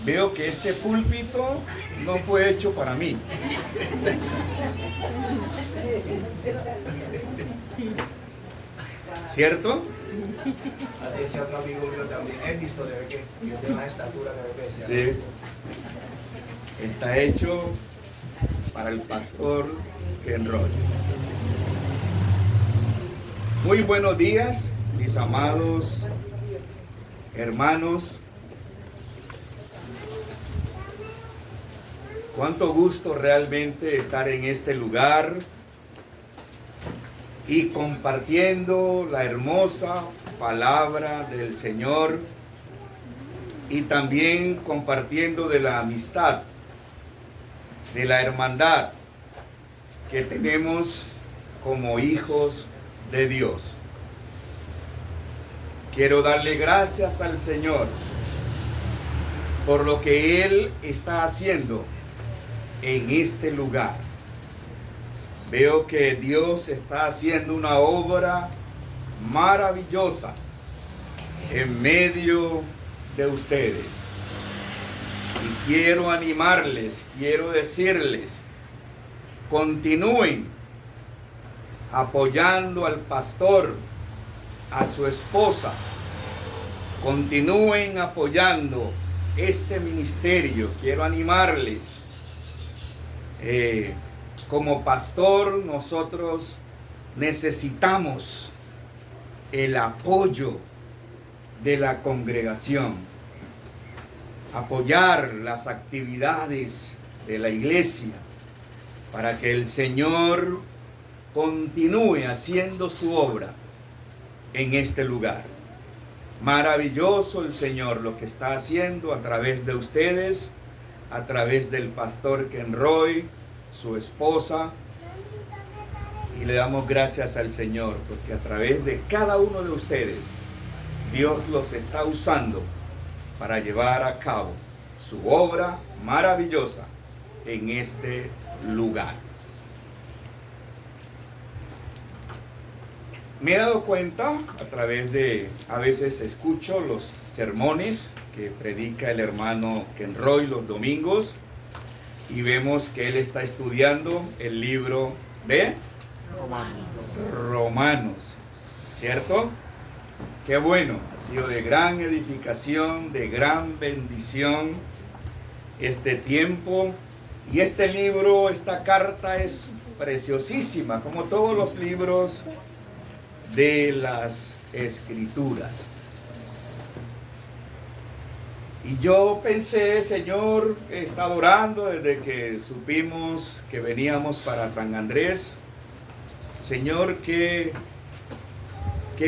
veo que este púlpito no fue hecho para mí. ¿Cierto? Ese otro amigo mío también, he visto de que es de más estatura que Sí. Está hecho para el pastor Ken Roy. Muy buenos días, mis amados hermanos. Cuánto gusto realmente estar en este lugar y compartiendo la hermosa palabra del Señor y también compartiendo de la amistad, de la hermandad que tenemos como hijos de Dios. Quiero darle gracias al Señor por lo que Él está haciendo en este lugar. Veo que Dios está haciendo una obra maravillosa en medio de ustedes. Y quiero animarles, quiero decirles, continúen apoyando al pastor, a su esposa, continúen apoyando este ministerio. Quiero animarles. Como pastor, nosotros necesitamos el apoyo de la congregación, apoyar las actividades de la iglesia para que el Señor continúe haciendo su obra en este lugar. Maravilloso el Señor lo que está haciendo a través de ustedes, a través del pastor Ken Roy, su esposa, y le damos gracias al Señor porque a través de cada uno de ustedes Dios los está usando para llevar a cabo su obra maravillosa en este lugar. Me he dado cuenta a través de, a veces escucho los sermones que predica el hermano Ken Roy los domingos y vemos que él está estudiando el libro de Romanos, ¿cierto? Qué bueno, ha sido de gran edificación, de gran bendición este tiempo. Y este libro, esta carta es preciosísima, como todos los libros de las Escrituras. Y yo pensé, Señor, he estado orando desde que supimos que veníamos para San Andrés. Señor, ¿qué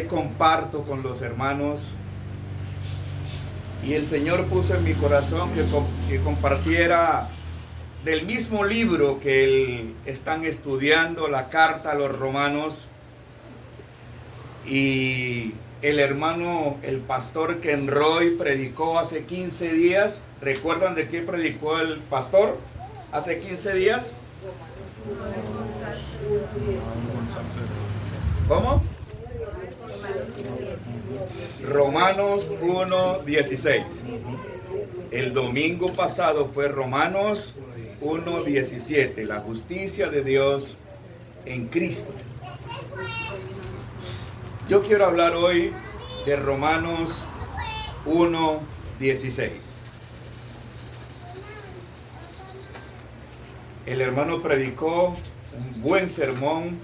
comparto con los hermanos? Y el Señor puso en mi corazón que compartiera del mismo libro que están estudiando, la carta a los romanos. Y el hermano, el pastor Ken Roy predicó hace 15 días. ¿Recuerdan de qué predicó el pastor hace 15 días? ¿Cómo? Romanos 1:16. El domingo pasado fue Romanos 1:17, la justicia de Dios en Cristo. Yo quiero hablar hoy de Romanos 1:16. El hermano predicó un buen sermón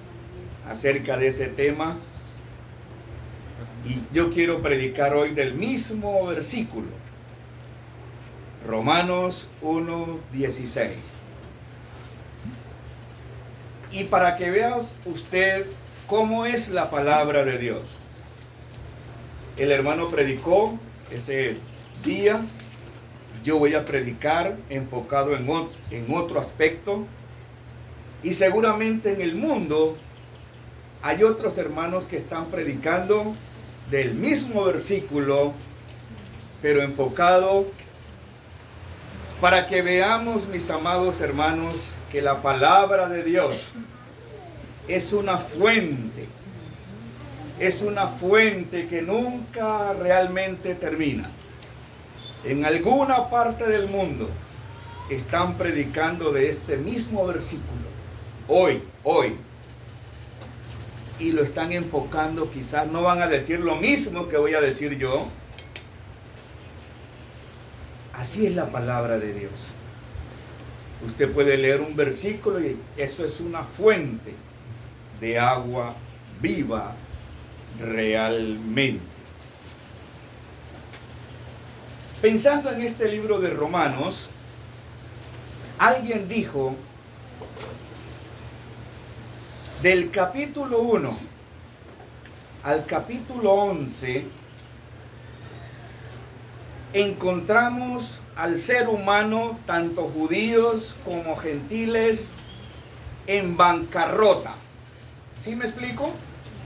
acerca de ese tema y yo quiero predicar hoy del mismo versículo, Romanos 1:16. Y para que vea usted cómo es la palabra de Dios. El hermano predicó ese día. Yo voy a predicar enfocado en otro aspecto. Y seguramente en el mundo hay otros hermanos que están predicando del mismo versículo, pero enfocado para que veamos, mis amados hermanos, que la palabra de Dios es una fuente que nunca realmente termina. En alguna parte del mundo están predicando de este mismo versículo. Hoy. Y lo están enfocando, quizás no van a decir lo mismo que voy a decir yo. Así es la palabra de Dios. Usted puede leer un versículo y eso es una fuente de agua viva realmente. Pensando en este libro de Romanos, alguien dijo, del capítulo 1 al capítulo 11, encontramos al ser humano, tanto judíos como gentiles, en bancarrota. ¿Sí me explico?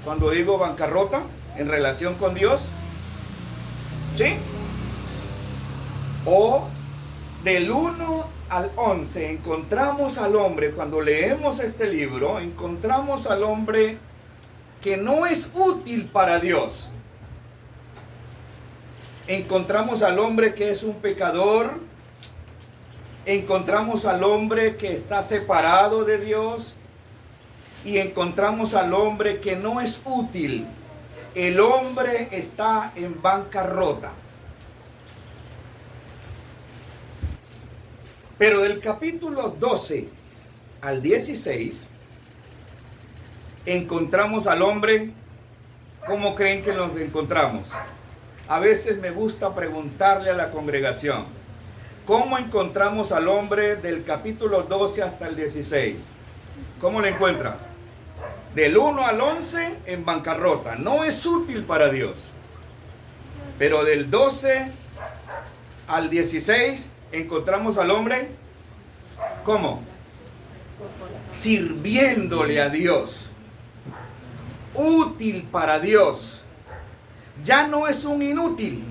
Cuando digo bancarrota, en relación con Dios. ¿Sí? O del 1 al 11 encontramos al hombre, cuando leemos este libro, encontramos al hombre que no es útil para Dios. Encontramos al hombre que es un pecador. Encontramos al hombre que está separado de Dios. Y encontramos al hombre que no es útil. El hombre está en bancarrota. Pero del capítulo 12 al 16, encontramos al hombre. ¿Cómo creen que nos encontramos? A veces me gusta preguntarle a la congregación, ¿cómo encontramos al hombre del capítulo 12 hasta el 16? ¿Cómo lo encuentra? Del 1 al 11 en bancarrota, no es útil para Dios. Pero del 12 al 16 encontramos al hombre, ¿cómo? Sirviéndole a Dios, útil para Dios. Ya no es un inútil,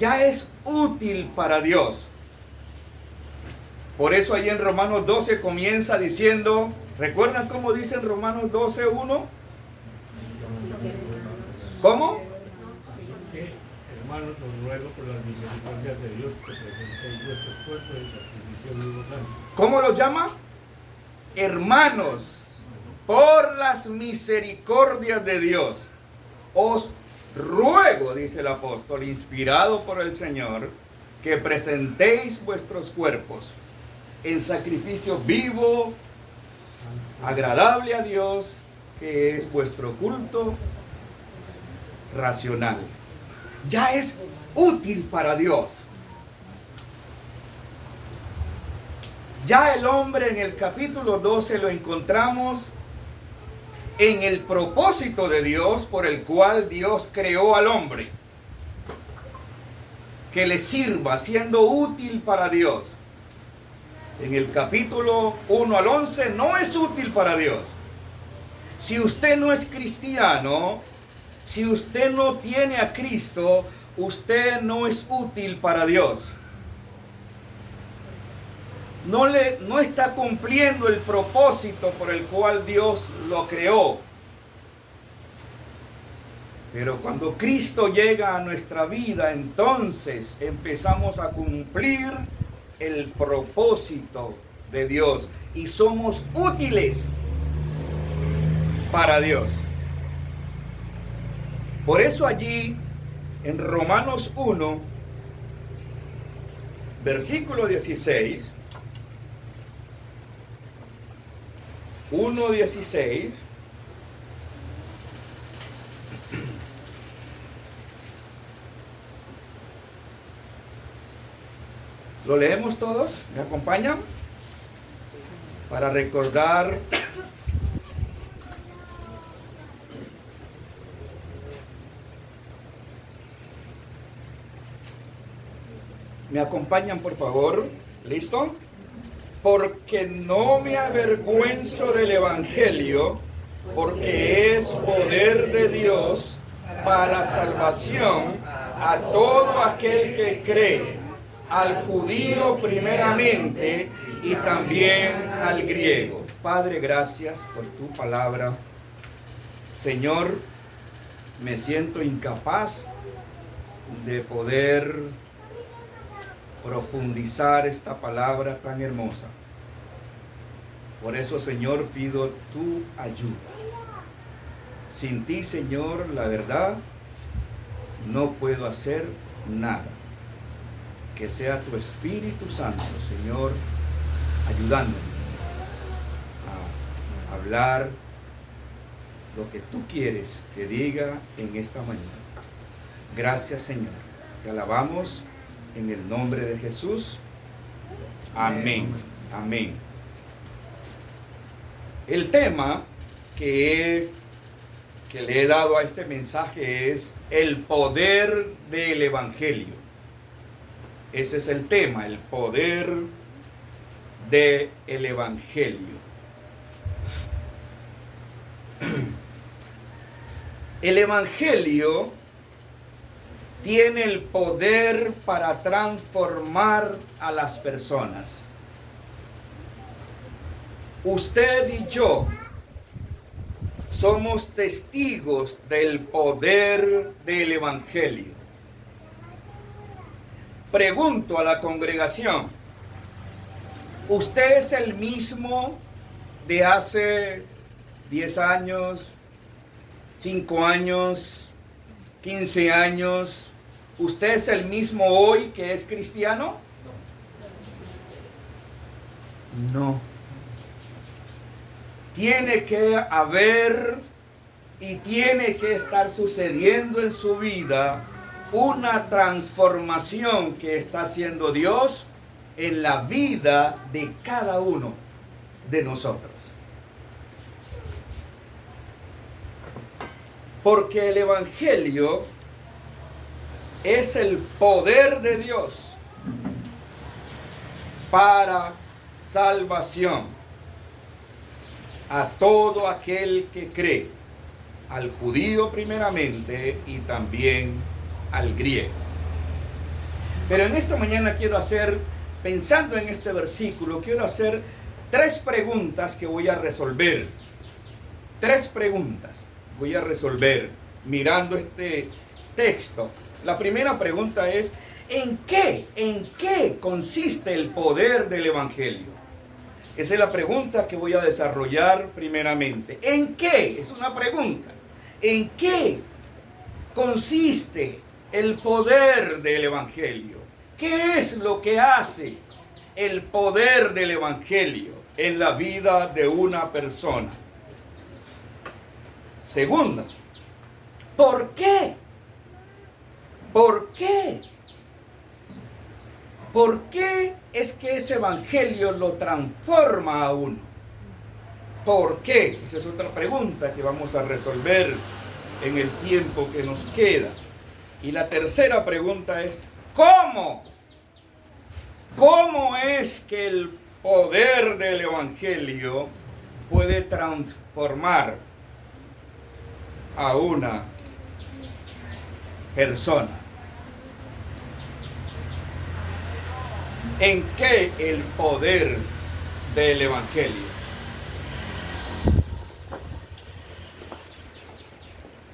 ya es útil para Dios. Por eso ahí en Romanos 12 comienza diciendo, ¿recuerdan cómo dice en Romanos 12:1? ¿Cómo? Hermanos, os ruego por las misericordias de Dios que presentéis vuestros cuerpos en sacrificio vivo santo. ¿Cómo lo llama? Hermanos, por las misericordias de Dios, os ruego, dice el apóstol, inspirado por el Señor, que presentéis vuestros cuerpos en sacrificio vivo, agradable a Dios, que es vuestro culto racional. Ya es útil para Dios. Ya el hombre en el capítulo 12 lo encontramos en el propósito de Dios por el cual Dios creó al hombre. Que le sirva, siendo útil para Dios. En el capítulo 1 al 11 no es útil para Dios. Si usted no es cristiano, si usted no tiene a Cristo, usted no es útil para Dios. No está cumpliendo el propósito por el cual Dios lo creó. Pero cuando Cristo llega a nuestra vida, entonces empezamos a cumplir el propósito de Dios y somos útiles para Dios. Por eso allí en Romanos 1, versículo 16, 1:16, ¿lo leemos todos? ¿Me acompañan? Para recordar ¿me acompañan, por favor? ¿Listo? Porque no me avergüenzo del Evangelio, porque es poder de Dios para salvación a todo aquel que cree, al judío primeramente y también al griego. Padre, gracias por tu palabra. Señor, me siento incapaz de poder profundizar esta palabra tan hermosa. Por eso, Señor, pido tu ayuda. Sin ti, Señor, la verdad, no puedo hacer nada. Que sea tu Espíritu Santo, Señor, ayudándome a hablar lo que tú quieres que diga en esta mañana. Gracias, Señor. Te alabamos en el nombre de Jesús. Amén. Amén. El tema que le he dado a este mensaje es el poder del Evangelio. Ese es el tema, el poder del Evangelio. El Evangelio tiene el poder para transformar a las personas. Usted y yo somos testigos del poder del Evangelio. Pregunto a la congregación, ¿usted es el mismo de hace 10 años, 5 años, 15 años? ¿Usted es el mismo hoy que es cristiano? No. Tiene que haber y tiene que estar sucediendo en su vida una transformación que está haciendo Dios en la vida de cada uno de nosotros. Porque el Evangelio es el poder de Dios para salvación a todo aquel que cree, al judío primeramente y también al griego. Pero en esta mañana quiero hacer, pensando en este versículo, quiero hacer 3 preguntas que voy a resolver. 3 preguntas voy a resolver mirando este texto. La primera pregunta es, ¿en qué consiste el poder del Evangelio? Esa es la pregunta que voy a desarrollar primeramente. ¿En qué? Es una pregunta. ¿En qué consiste el poder del Evangelio? ¿Qué es lo que hace el poder del Evangelio en la vida de una persona? Segunda, ¿por qué? ¿Por qué? ¿Por qué es que ese evangelio lo transforma a uno? ¿Por qué? Esa es otra pregunta que vamos a resolver en el tiempo que nos queda. Y la tercera pregunta es, ¿cómo? ¿Cómo es que el poder del evangelio puede transformar a una persona? ¿En qué el poder del evangelio?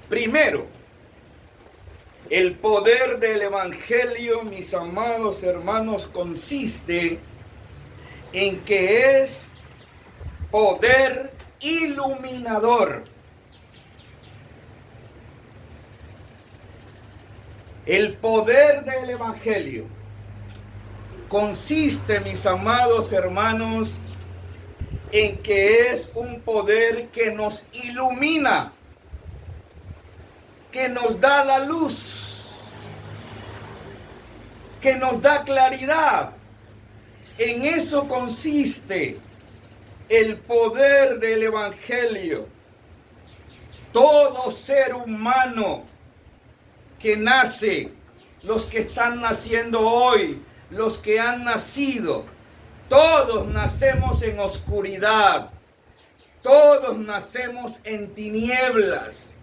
Primero, el poder del evangelio, mis amados hermanos, consiste en que es poder iluminador. El poder del evangelio consiste, mis amados hermanos, en que es un poder que nos ilumina, que nos da la luz, que nos da claridad. En eso consiste el poder del evangelio. Todo ser humano que nace, los que están naciendo hoy, los que han nacido, todos nacemos en oscuridad, todos nacemos en tinieblas.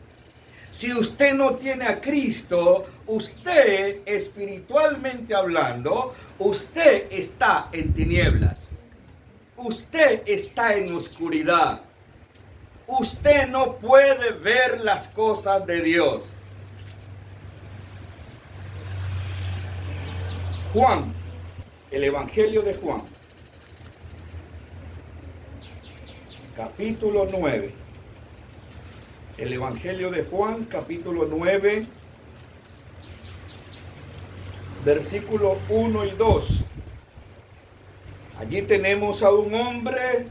Si usted no tiene a Cristo, usted, espiritualmente hablando, usted está en tinieblas. Usted está en oscuridad. Usted no puede ver las cosas de Dios. Juan, el Evangelio de Juan, capítulo 9. El Evangelio de Juan, capítulo 9, versículo 1 y 2. Allí tenemos a un hombre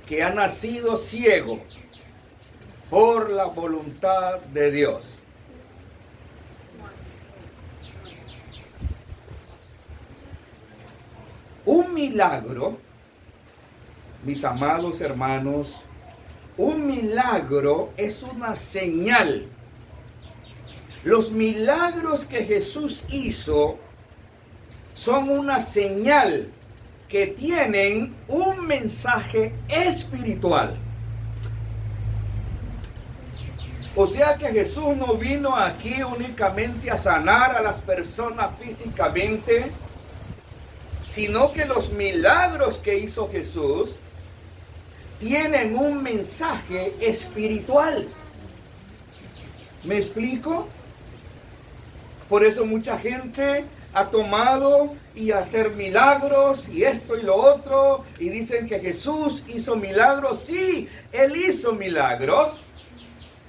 que ha nacido ciego por la voluntad de Dios. Un milagro, mis amados hermanos, un milagro es una señal. Los milagros que Jesús hizo son una señal que tienen un mensaje espiritual. O sea que Jesús no vino aquí únicamente a sanar a las personas físicamente, sino que los milagros que hizo Jesús tienen un mensaje espiritual. ¿Me explico? Por eso mucha gente ha tomado y hacer milagros y esto y lo otro, y dicen que Jesús hizo milagros. Sí, Él hizo milagros,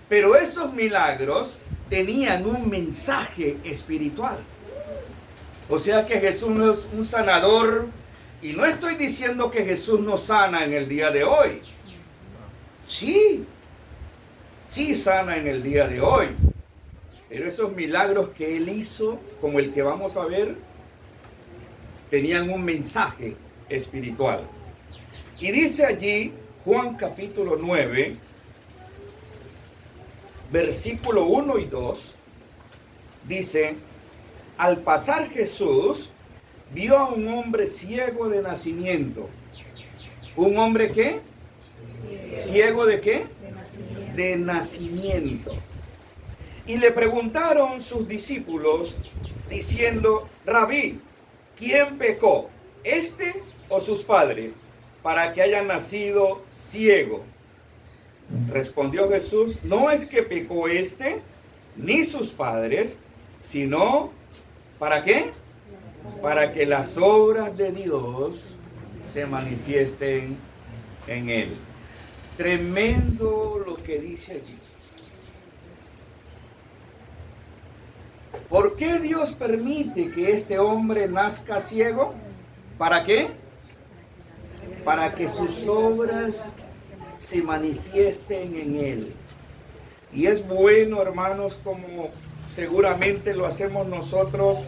pero esos milagros tenían un mensaje espiritual. O sea que Jesús no es un sanador, y no estoy diciendo que Jesús no sana en el día de hoy. Sí sana en el día de hoy. Pero esos milagros que Él hizo, como el que vamos a ver, tenían un mensaje espiritual. Y dice allí, Juan capítulo 9, versículo 1 y 2, dice: al pasar Jesús, vio a un hombre ciego de nacimiento. ¿Un hombre qué? ¿Ciego de qué? De nacimiento. Y le preguntaron sus discípulos, diciendo: Rabí, ¿quién pecó, este o sus padres, para que haya nacido ciego? Respondió Jesús: no es que pecó este, ni sus padres, sino, ¿para qué? Para que las obras de Dios se manifiesten en él. Tremendo lo que dice allí. ¿Por qué Dios permite que este hombre nazca ciego? ¿Para qué? Para que sus obras se manifiesten en él. Y es bueno, hermanos, como seguramente lo hacemos nosotros,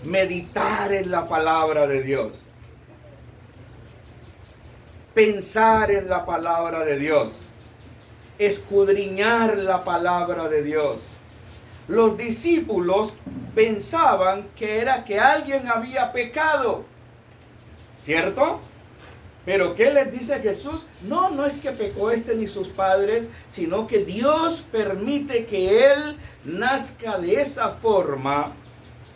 meditar en la palabra de Dios. Pensar en la palabra de Dios. Escudriñar la palabra de Dios. Los discípulos pensaban que era que alguien había pecado, ¿cierto? Pero ¿qué les dice Jesús? No, no es que pecó este ni sus padres, sino que Dios permite que él nazca de esa forma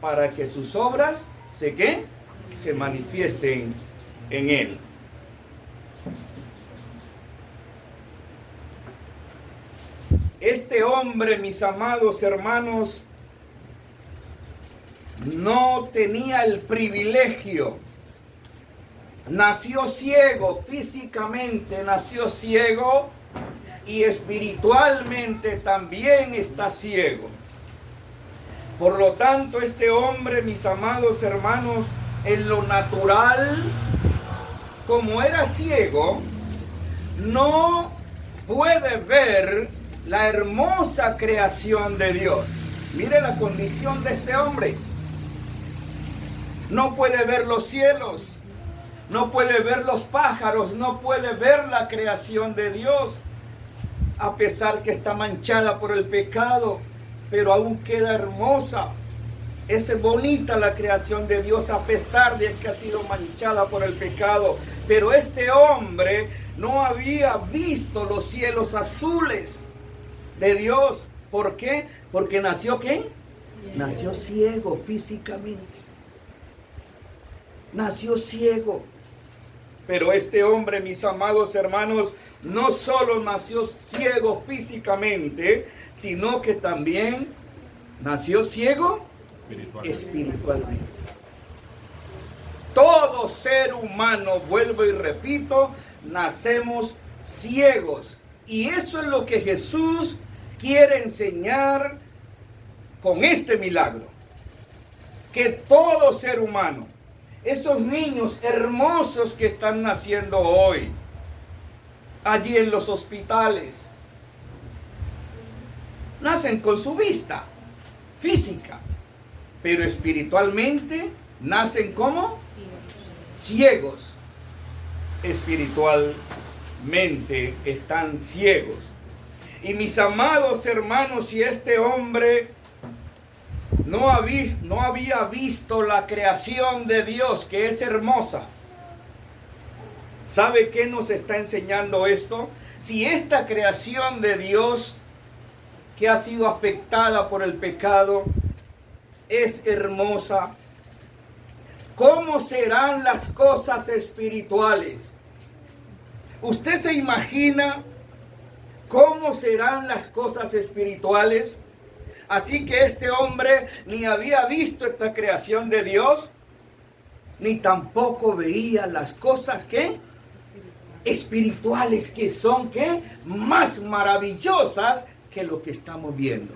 para que sus obras se manifiesten en él. Este hombre, mis amados hermanos, no tenía el privilegio. Nació ciego físicamente, nació ciego y espiritualmente también está ciego. Por lo tanto, este hombre, mis amados hermanos, en lo natural, como era ciego, no puede ver la hermosa creación de Dios. Mire la condición de este hombre. No puede ver los cielos, no puede ver los pájaros, no puede ver la creación de Dios, a pesar que está manchada por el pecado, pero aún queda hermosa. Es bonita la creación de Dios a pesar de que ha sido manchada por el pecado. Pero este hombre no había visto los cielos azules de Dios. ¿Por qué? Porque nació ¿qué? Nació ciego físicamente. Nació ciego. Pero este hombre, mis amados hermanos, no solo nació ciego físicamente, sino que también nació ciego espiritualmente. todo ser humano, vuelvo y repito, nacemos ciegos. Y eso es lo que Jesús quiere enseñar con este milagro. Que todo ser humano, esos niños hermosos que están naciendo hoy, allí en los hospitales, nacen con su vista física, pero espiritualmente nacen como ciegos. Espiritualmente están ciegos. Y mis amados hermanos, si este hombre no había visto la creación de Dios, que es hermosa, ¿sabe qué nos está enseñando esto? Si esta creación de Dios, que ha sido afectada por el pecado, es hermosa, ¿cómo serán las cosas espirituales? ¿Usted se imagina cómo serán las cosas espirituales? Así que este hombre ni había visto esta creación de Dios, ni tampoco veía las cosas que espirituales, que son ¿qué? Más maravillosas que lo que estamos viendo.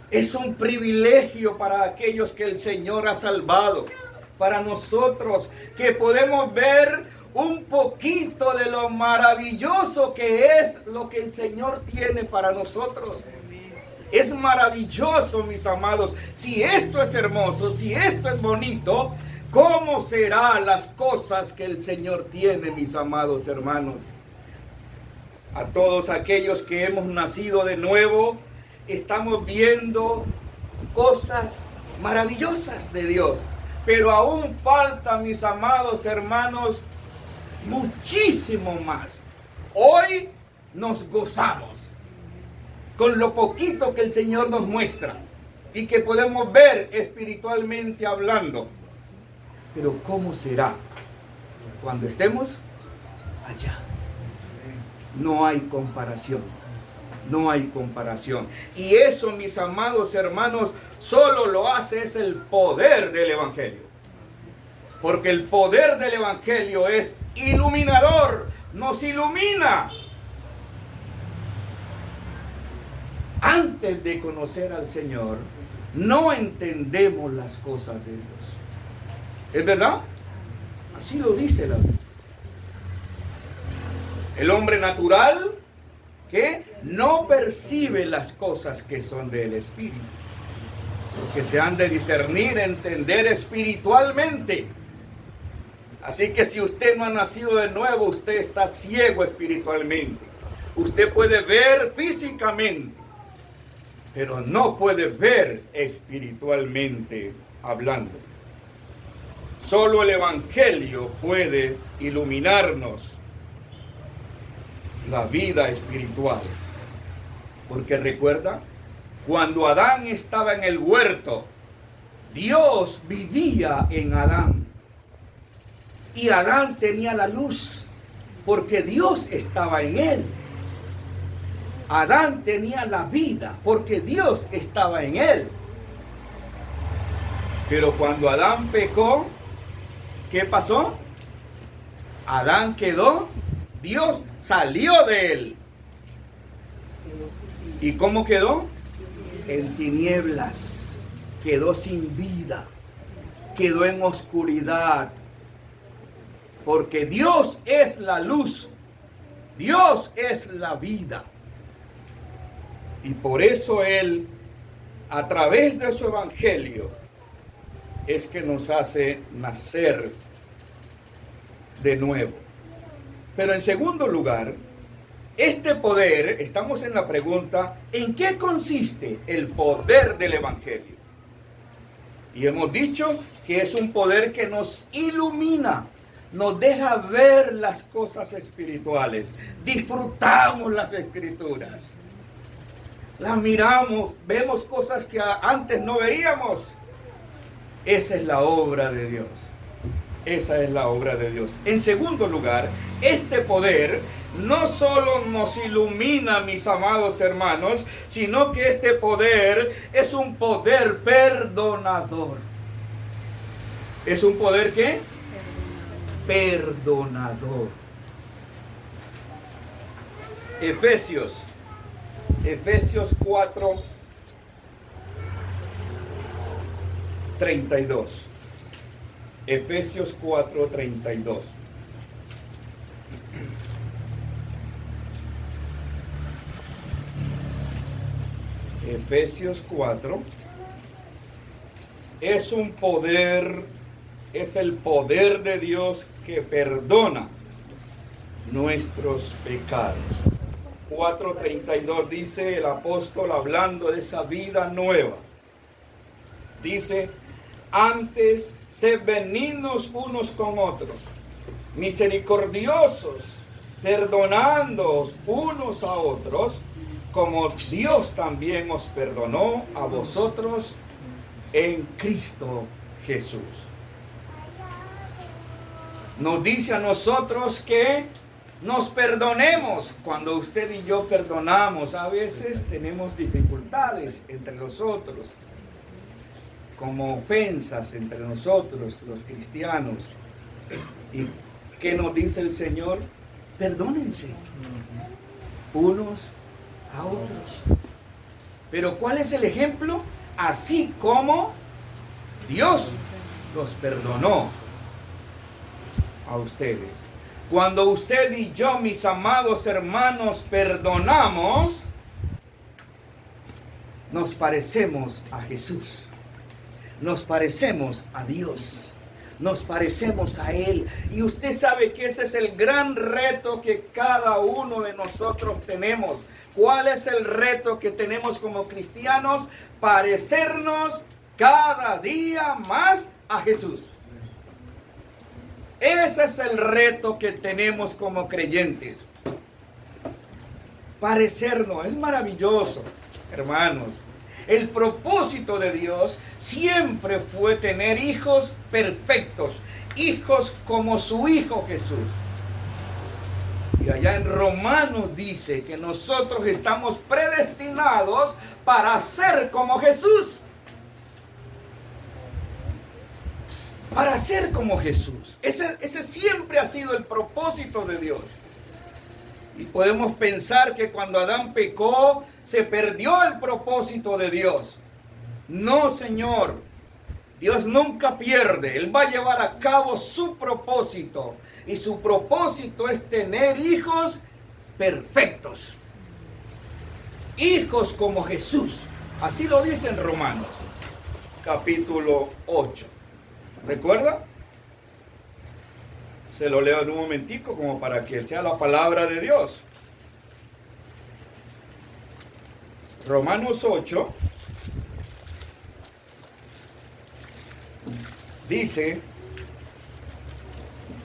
Es un privilegio para aquellos que el Señor ha salvado, para nosotros que podemos ver un poquito de lo maravilloso que es lo que el Señor tiene para nosotros. Es maravilloso, mis amados. Si esto es hermoso, si esto es bonito, ¿cómo serán las cosas que el Señor tiene, mis amados hermanos? A todos aquellos que hemos nacido de nuevo, estamos viendo cosas maravillosas de Dios. Pero aún falta, mis amados hermanos, muchísimo más. Hoy nos gozamos con lo poquito que el Señor nos muestra y que podemos ver espiritualmente hablando. Pero ¿cómo será cuando estemos allá? No hay comparación. No hay comparación. Y eso, mis amados hermanos, solo lo hace es el poder del Evangelio. Porque el poder del Evangelio es iluminador, nos ilumina. Antes de conocer al Señor, no entendemos las cosas de Dios. ¿Es verdad? Así lo dice la Biblia. El hombre natural que no percibe las cosas que son del Espíritu, porque se han de discernir, entender espiritualmente. Así que si usted no ha nacido de nuevo, usted está ciego espiritualmente. Usted puede ver físicamente, pero no puede ver espiritualmente hablando. Solo el Evangelio puede iluminarnos la vida espiritual. Porque recuerda, cuando Adán estaba en el huerto, Dios vivía en Adán. Y Adán tenía la luz, porque Dios estaba en él. Adán tenía la vida, porque Dios estaba en él. Pero cuando Adán pecó, ¿qué pasó? Adán quedó, Dios salió de él. ¿Y cómo quedó? En tinieblas. Quedó sin vida. Quedó en oscuridad. Porque Dios es la luz. Dios es la vida. Y por eso Él, a través de su evangelio, es que nos hace nacer de nuevo. Pero en segundo lugar, este poder, estamos en la pregunta, ¿en qué consiste el poder del evangelio? Y hemos dicho que es un poder que nos ilumina, nos deja ver las cosas espirituales, disfrutamos las escrituras, las miramos, vemos cosas que antes no veíamos. Esa es la obra de Dios. Esa es la obra de Dios. En segundo lugar, este poder no solo nos ilumina, mis amados hermanos, sino que este poder es un poder perdonador. Es un poder ¿qué? Perdonador. Efesios 4, 32. Efesios 4, 32. Efesios 4 es un poder, es el poder de Dios que perdona nuestros pecados. 4:32 dice el apóstol, hablando de esa vida nueva, dice: antes sed benignos unos con otros, misericordiosos, perdonándoos unos a otros, como Dios también os perdonó a vosotros en Cristo Jesús. Nos dice a nosotros que nos perdonemos. Cuando usted y yo perdonamos, a veces tenemos dificultades entre nosotros, como ofensas entre nosotros, los cristianos. ¿Y qué nos dice el Señor? Perdónense unos a otros. Pero ¿cuál es el ejemplo? Así como Dios los perdonó a ustedes. Cuando usted y yo, mis amados hermanos, perdonamos, nos parecemos a Jesús. Nos parecemos a Dios. Nos parecemos a Él. Y usted sabe que ese es el gran reto que cada uno de nosotros tenemos. ¿Cuál es el reto que tenemos como cristianos? Parecernos cada día más a Jesús. Ese es el reto que tenemos como creyentes. Parecernos. Es maravilloso, hermanos. El propósito de Dios siempre fue tener hijos perfectos, hijos como su Hijo Jesús. Y allá en Romanos dice que nosotros estamos predestinados para ser como Jesús. Para ser como Jesús. Ese siempre ha sido el propósito de Dios. Y podemos pensar que cuando Adán pecó, se perdió el propósito de Dios. No, Señor. Dios nunca pierde. Él va a llevar a cabo su propósito. Y su propósito es tener hijos perfectos. Hijos como Jesús. Así lo dice en Romanos, capítulo 8. ¿Recuerda? Se lo leo en un momentico como para que sea la palabra de Dios. Romanos 8 dice: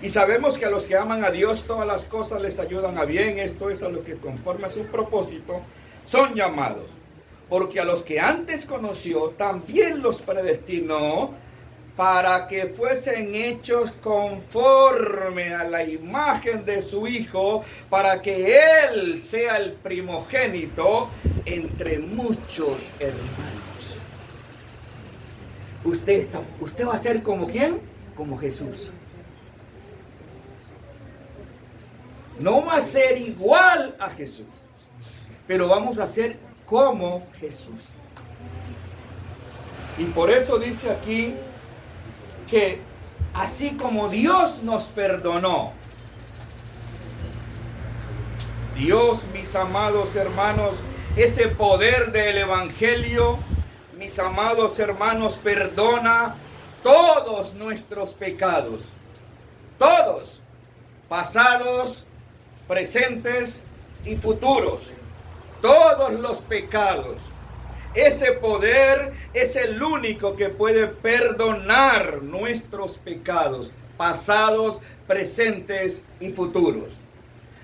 y sabemos que a los que aman a Dios todas las cosas les ayudan a bien, esto es a lo que conforme a su propósito son llamados. Porque a los que antes conoció también los predestinó para que fuesen hechos conforme a la imagen de su Hijo, para que Él sea el primogénito entre muchos hermanos. Usted va a ser como ¿quién? Como Jesús. No va a ser igual a Jesús, pero vamos a ser como Jesús. Y por eso dice aquí que así como Dios nos perdonó, Dios, mis amados hermanos, ese poder del Evangelio, mis amados hermanos, perdona todos nuestros pecados, todos, pasados, presentes y futuros, todos los pecados. Ese poder es el único que puede perdonar nuestros pecados, pasados, presentes y futuros.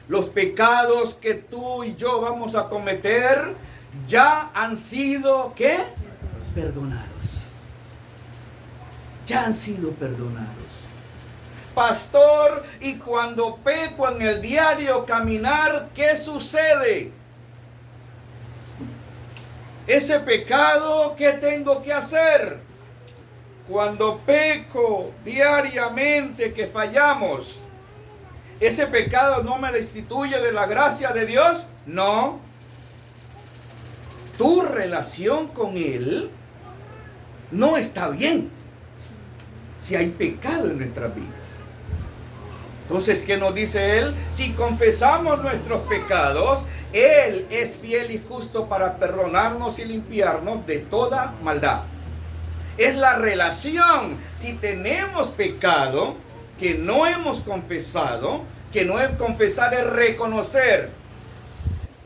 Los pecados que tú y yo vamos a cometer ya han sido, ¿qué? Perdonados. Ya han sido perdonados. Pastor, y cuando peco en el diario caminar, ¿qué sucede? Ese pecado, ¿qué tengo que hacer? Cuando peco diariamente, que fallamos, ¿ese pecado no me destituye de la gracia de Dios? No. Tu relación con Él no está bien si hay pecado en nuestras vidas. Entonces, ¿qué nos dice Él? Si confesamos nuestros pecados, Él es fiel y justo para perdonarnos y limpiarnos de toda maldad. Es la relación. Si tenemos pecado que no hemos confesado, que no es confesar, es reconocer.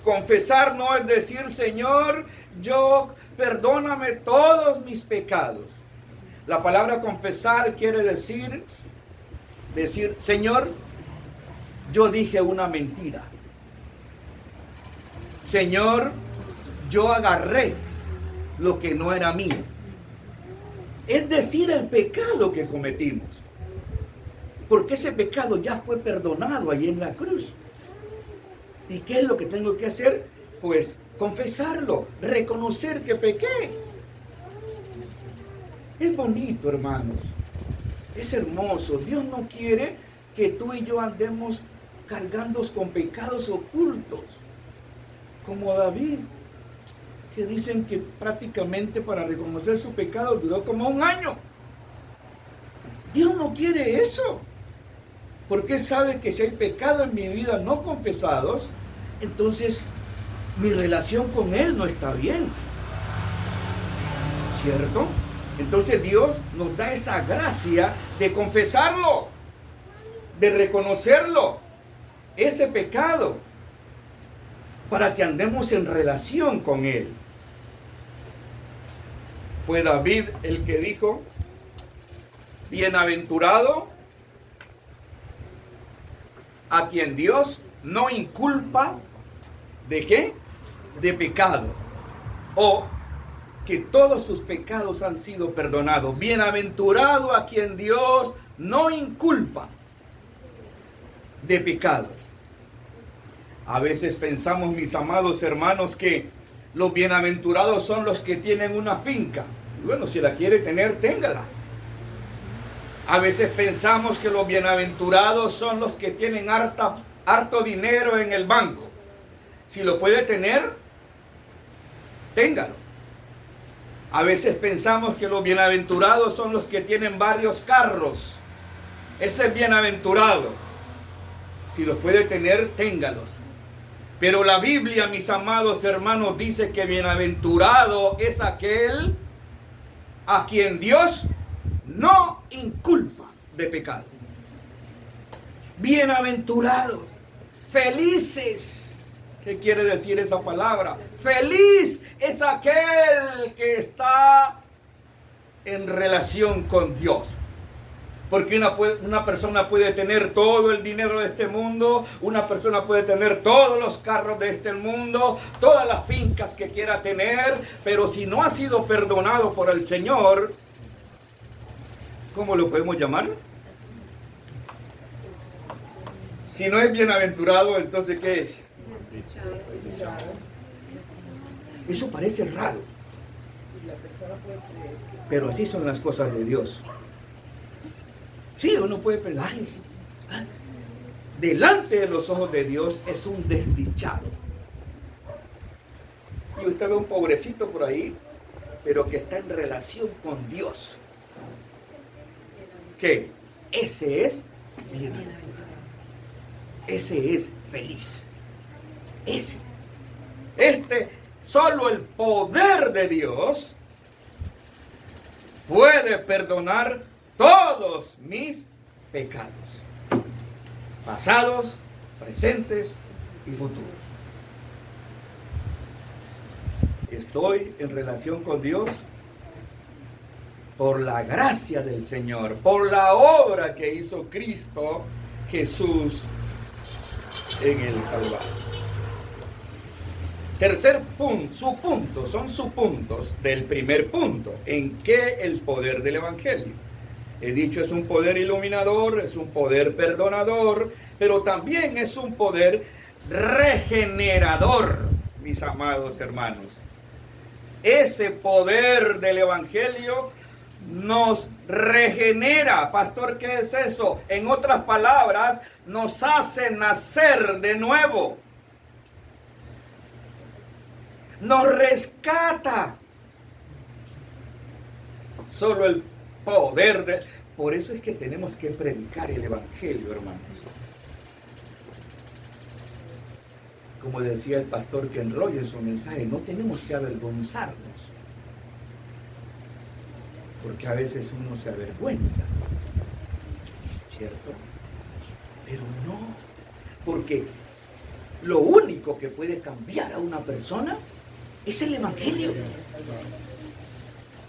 Confesar no es decir, Señor, yo perdóname todos mis pecados. La palabra confesar quiere decir, Señor, yo dije una mentira. Señor, yo agarré lo que no era mío. Es decir, el pecado que cometimos. Porque ese pecado ya fue perdonado ahí en la cruz. ¿Y qué es lo que tengo que hacer? Pues confesarlo, reconocer que pequé. Es bonito, hermanos. Es hermoso. Dios no quiere que tú y yo andemos cargando con pecados ocultos. Como David, que dicen que prácticamente para reconocer su pecado duró como 1 año. Dios no quiere eso. Porque sabe que si hay pecado en mi vida no confesados, entonces mi relación con Él no está bien. ¿Cierto? Entonces Dios nos da esa gracia de confesarlo, de reconocerlo, ese pecado, para que andemos en relación con Él. Fue David el que dijo, bienaventurado a quien Dios no inculpa, ¿de qué? De pecado, o que todos sus pecados han sido perdonados. Bienaventurado a quien Dios no inculpa de pecados. A veces pensamos, mis amados hermanos, que los bienaventurados son los que tienen una finca. Y bueno, si la quiere tener, téngala. A veces pensamos que los bienaventurados son los que tienen harto dinero en el banco. Si lo puede tener, téngalo. A veces pensamos que los bienaventurados son los que tienen varios carros. Ese es bienaventurado. Si los puede tener, téngalos. Pero la Biblia, mis amados hermanos, dice que bienaventurado es aquel a quien Dios no inculpa de pecado. Bienaventurados, felices. ¿Qué quiere decir esa palabra? Feliz es aquel que está en relación con Dios. Porque una persona puede tener todo el dinero de este mundo, una persona puede tener todos los carros de este mundo, todas las fincas que quiera tener, pero si no ha sido perdonado por el Señor, ¿cómo lo podemos llamar? Si no es bienaventurado, entonces ¿qué es? Eso parece raro, pero así son las cosas de Dios. Sí, uno puede pensar, delante de los ojos de Dios es un desdichado. Y usted ve un pobrecito por ahí, pero que está en relación con Dios. ¿Qué? Ese es bienaventurado. Ese es feliz. Solo el poder de Dios puede perdonar todos mis pecados, pasados, presentes y futuros. Estoy en relación con Dios por la gracia del Señor, por la obra que hizo Cristo Jesús en el Calvario. Tercer punto, son subpuntos del primer punto. ¿En qué el poder del Evangelio? He dicho, es un poder iluminador, es un poder perdonador, pero también es un poder regenerador, mis amados hermanos. Ese poder del Evangelio nos regenera. Pastor, ¿qué es eso? En otras palabras, nos hace nacer de nuevo. Nos rescata. Solo el poder de... Por eso es que tenemos que predicar el Evangelio, hermanos. Como decía el pastor Ken Roy en su mensaje, no tenemos que avergonzarnos. Porque a veces uno se avergüenza, ¿cierto? Pero no, porque lo único que puede cambiar a una persona es el Evangelio.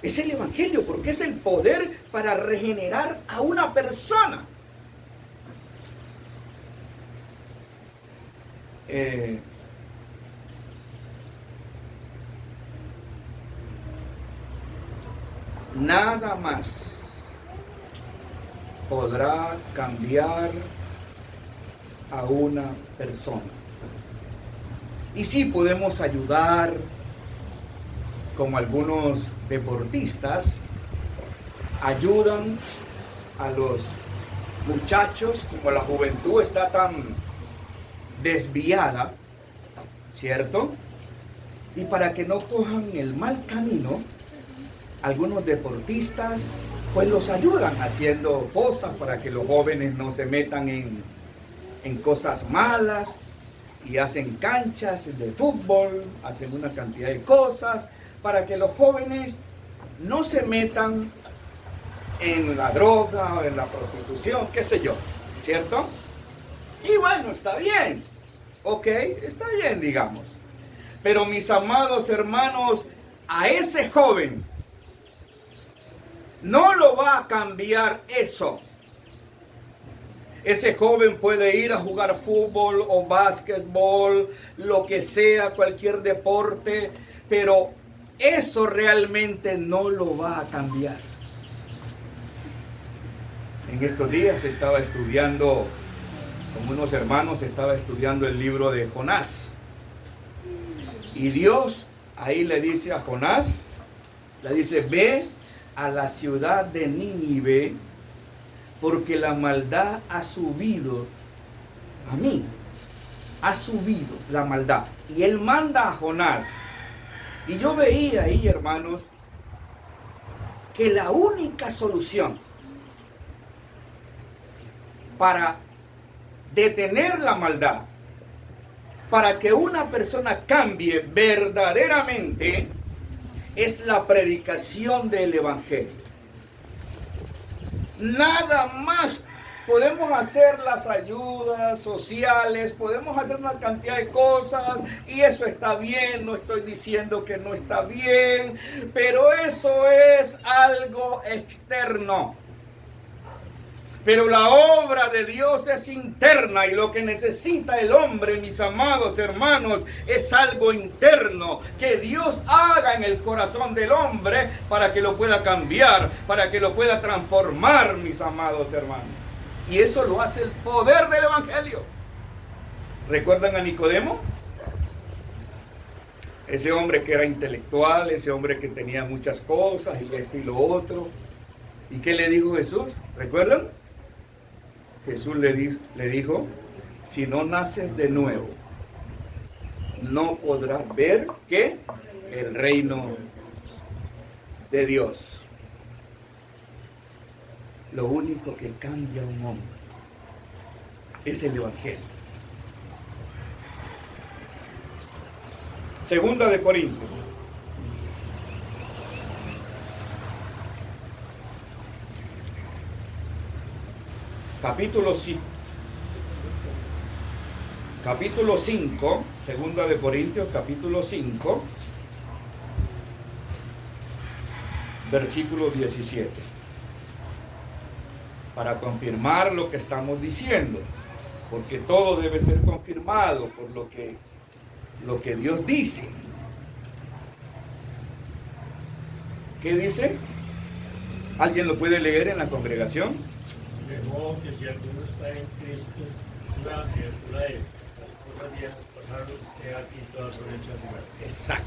Es el Evangelio, porque es el poder para regenerar a una persona. Nada más podrá cambiar a una persona. Y sí podemos ayudar, como algunos deportistas ayudan a los muchachos, como la juventud está tan desviada, ¿cierto? Y para que no cojan el mal camino, algunos deportistas pues los ayudan haciendo cosas para que los jóvenes no se metan en cosas malas, y hacen canchas de fútbol, hacen una cantidad de cosas para que los jóvenes no se metan en la droga o en la prostitución, qué sé yo, ¿cierto? Y bueno, está bien, ok, está bien, digamos. Pero mis amados hermanos, a ese joven no lo va a cambiar eso. Ese joven puede ir a jugar fútbol o básquetbol, lo que sea, cualquier deporte, pero eso realmente no lo va a cambiar. En estos días estaba estudiando, con unos hermanos, estaba estudiando el libro de Jonás. Y Dios ahí le dice a Jonás, le dice, ve a la ciudad de Nínive, porque la maldad ha subido a mí. Ha subido la maldad. Y él manda a Jonás. Y yo veía ahí, hermanos, que la única solución para detener la maldad, para que una persona cambie verdaderamente, es la predicación del Evangelio. Nada más. Podemos hacer las ayudas sociales, podemos hacer una cantidad de cosas, y eso está bien, no estoy diciendo que no está bien, pero eso es algo externo. Pero la obra de Dios es interna, y lo que necesita el hombre, mis amados hermanos, es algo interno que Dios haga en el corazón del hombre para que lo pueda cambiar, para que lo pueda transformar, mis amados hermanos. Y eso lo hace el poder del Evangelio. ¿Recuerdan a Nicodemo? Ese hombre que era intelectual, ese hombre que tenía muchas cosas y esto y lo otro. ¿Y qué le dijo Jesús? ¿Recuerdan? Jesús le dijo, si no naces de nuevo, no podrás ver ¿qué? El reino de Dios. Lo único que cambia a un hombre es el Evangelio. Segunda de Corintios. Capítulo 5, segunda de Corintios, capítulo 5, versículo 17. Para confirmar lo que estamos diciendo, porque todo debe ser confirmado por lo que Dios dice. ¿Qué dice? ¿Alguien lo puede leer en la congregación? De modo que si alguno está en Cristo, una criatura es. Las cosas viejas pasaron, que aquí todas son hechas nuevas. Exacto.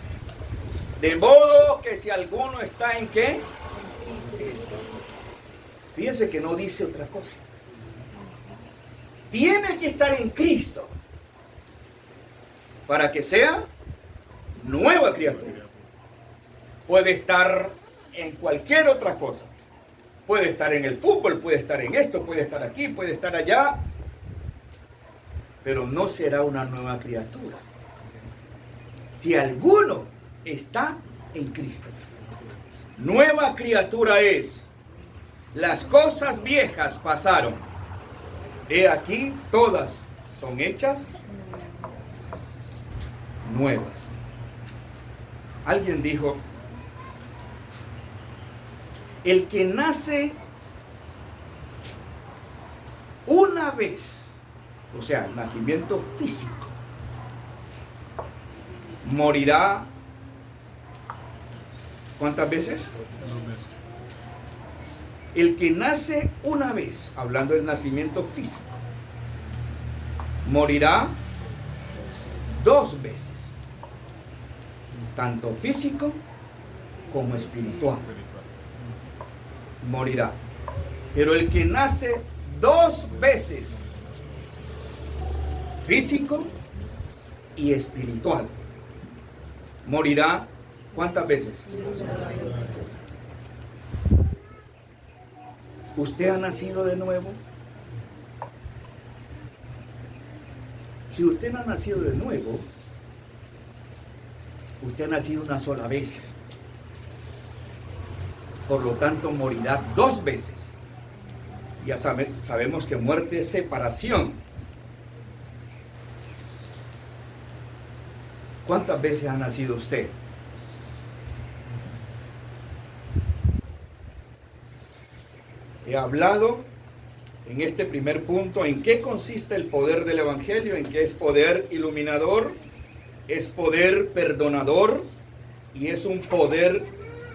De modo que si alguno está en ¿qué? Fíjense que no dice otra cosa. Tiene que estar en Cristo para que sea nueva criatura. Puede estar en cualquier otra cosa. Puede estar en el fútbol, puede estar en esto, puede estar aquí, puede estar allá. Pero no será una nueva criatura. Si alguno está en Cristo. Nueva criatura es. Las cosas viejas pasaron. He aquí, todas son hechas nuevas. Alguien dijo, el que nace una vez, o sea, el nacimiento físico, morirá ¿cuántas veces? El que nace una vez, hablando del nacimiento físico, morirá 2 veces, tanto físico como espiritual. Morirá. Pero el que nace 2 veces, físico y espiritual, morirá ¿cuántas veces? ¿Usted ha nacido de nuevo? Si usted no ha nacido de nuevo, usted ha nacido una sola vez. Por lo tanto, morirá 2 veces. Ya sabemos que muerte es separación. ¿Cuántas veces ha nacido usted? He hablado en este primer punto en qué consiste el poder del Evangelio, en qué es poder iluminador, es poder perdonador y es un poder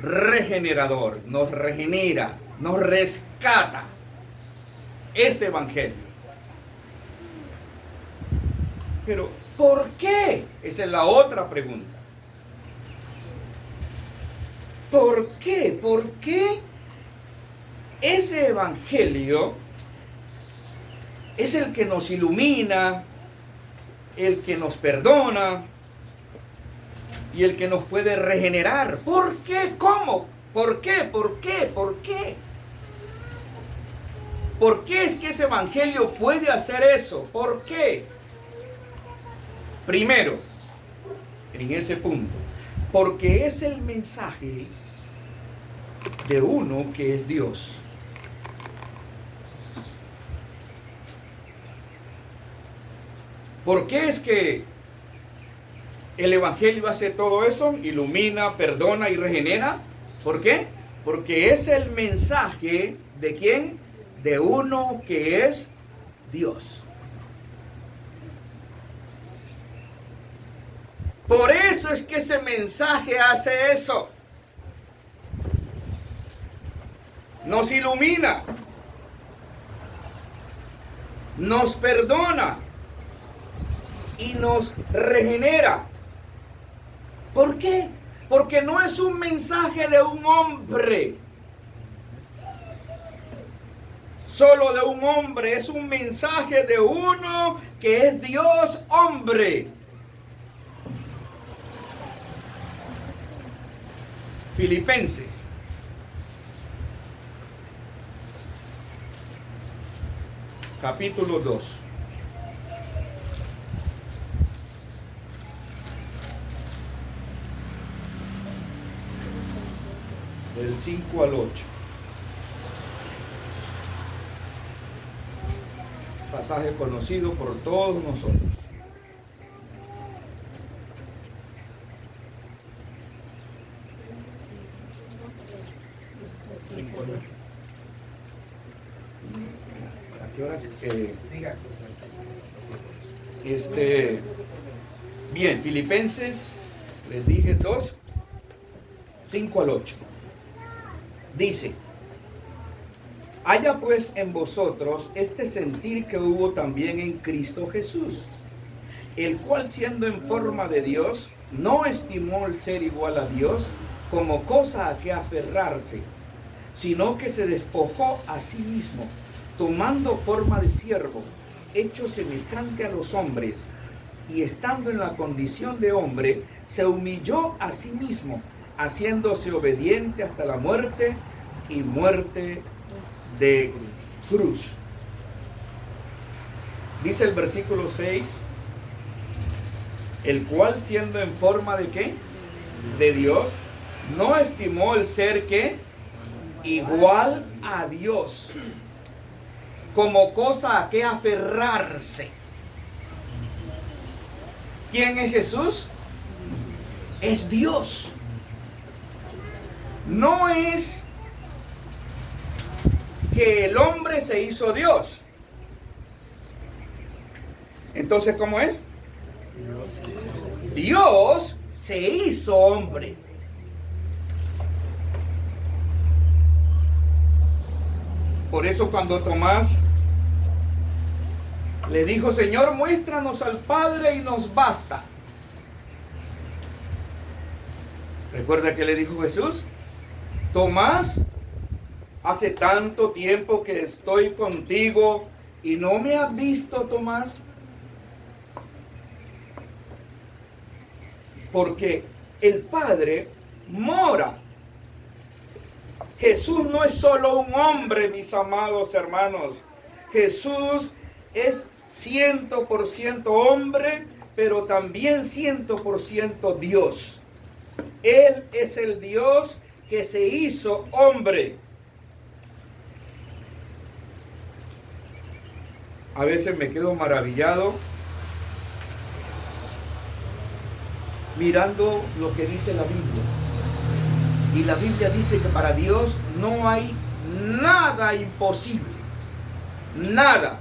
regenerador. Nos regenera, nos rescata. Ese Evangelio. Pero, ¿por qué? Esa es la otra pregunta. ¿Por qué? ¿Por qué ese Evangelio es el que nos ilumina, el que nos perdona y el que nos puede regenerar? ¿Por qué? ¿Cómo? ¿Por qué? ¿Por qué? ¿Por qué? ¿Por qué es que ese Evangelio puede hacer eso? ¿Por qué? Primero, en ese punto, porque es el mensaje de uno que es Dios. ¿Por qué es que el Evangelio hace todo eso? Ilumina, perdona y regenera. ¿Por qué? Porque es el mensaje ¿de quién? De uno que es Dios. Por eso es que ese mensaje hace eso. Nos ilumina. Nos perdona. Y nos regenera. ¿Por qué? Porque no es un mensaje de un hombre. Solo de un hombre. Es un mensaje de uno que es Dios hombre. Filipenses. Capítulo 2. Del 5 al 8. Pasaje conocido por todos nosotros. ¿A qué horas? Bien, Filipenses, les dije 2, 5 al 8. Dice: haya pues en vosotros este sentir que hubo también en Cristo Jesús, el cual siendo en forma de Dios, no estimó el ser igual a Dios como cosa a que aferrarse, sino que se despojó a sí mismo, tomando forma de siervo, hecho semejante a los hombres, y estando en la condición de hombre, se humilló a sí mismo, haciéndose obediente hasta la muerte y muerte de cruz. Dice el versículo 6, el cual siendo en forma de ¿qué? De Dios, no estimó el ser que igual a Dios, como cosa a que aferrarse. ¿Quién es Jesús? Es Dios. No es que el hombre se hizo Dios. Entonces, ¿cómo es? Dios se hizo hombre. Por eso cuando Tomás le dijo, Señor, muéstranos al Padre y nos basta. ¿Recuerda que le dijo Jesús? Tomás, hace tanto tiempo que estoy contigo y no me has visto, Tomás. Porque el Padre mora. Jesús no es solo un hombre, mis amados hermanos. Jesús es 100% hombre, pero también 100% Dios. Él es el Dios que se hizo hombre. A veces me quedo maravillado mirando lo que dice la Biblia. Y la Biblia dice que para Dios no hay nada imposible. Nada.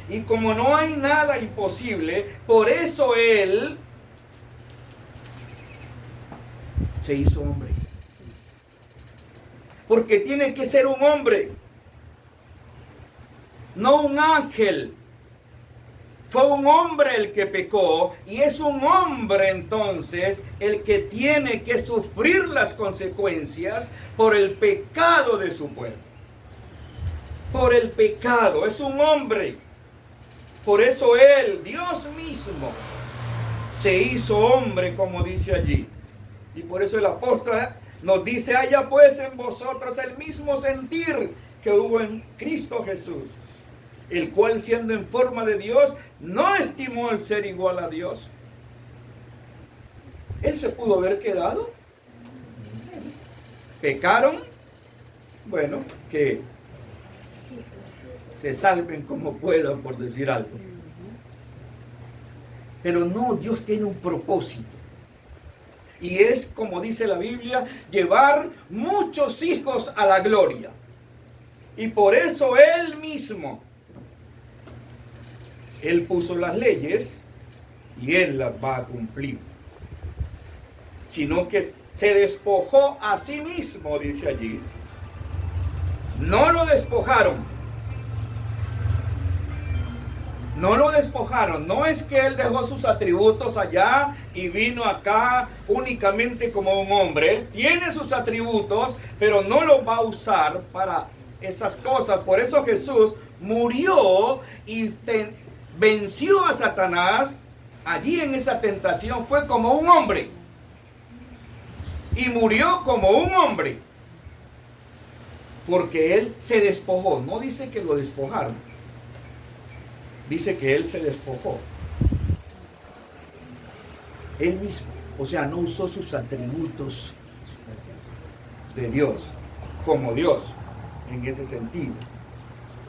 Y como no hay nada imposible, por eso Él se hizo hombre. Porque tiene que ser un hombre, no un ángel. Fue un hombre el que pecó y es un hombre entonces el que tiene que sufrir las consecuencias por el pecado de su pueblo. Por el pecado, es un hombre. Por eso Él, Dios mismo, se hizo hombre, como dice allí. Y por eso el apóstol nos dice, haya pues en vosotros el mismo sentir que hubo en Cristo Jesús, el cual siendo en forma de Dios, no estimó el ser igual a Dios. Él se pudo haber quedado. Pecaron. Bueno, que se salven como puedan, por decir algo. Pero no, Dios tiene un propósito. Y es, como dice la Biblia, llevar muchos hijos a la gloria. Y por eso Él mismo, Él puso las leyes y Él las va a cumplir. Sino que se despojó a sí mismo, dice allí. No lo despojaron. No lo despojaron. No es que Él dejó sus atributos allá y vino acá únicamente como un hombre. Él tiene sus atributos, pero no los va a usar para esas cosas. Por eso Jesús murió y venció a Satanás allí en esa tentación. Fue como un hombre. Y murió como un hombre. Porque Él se despojó. No dice que lo despojaron. Dice que Él se despojó. Él mismo. O sea, no usó sus atributos de Dios como Dios en ese sentido.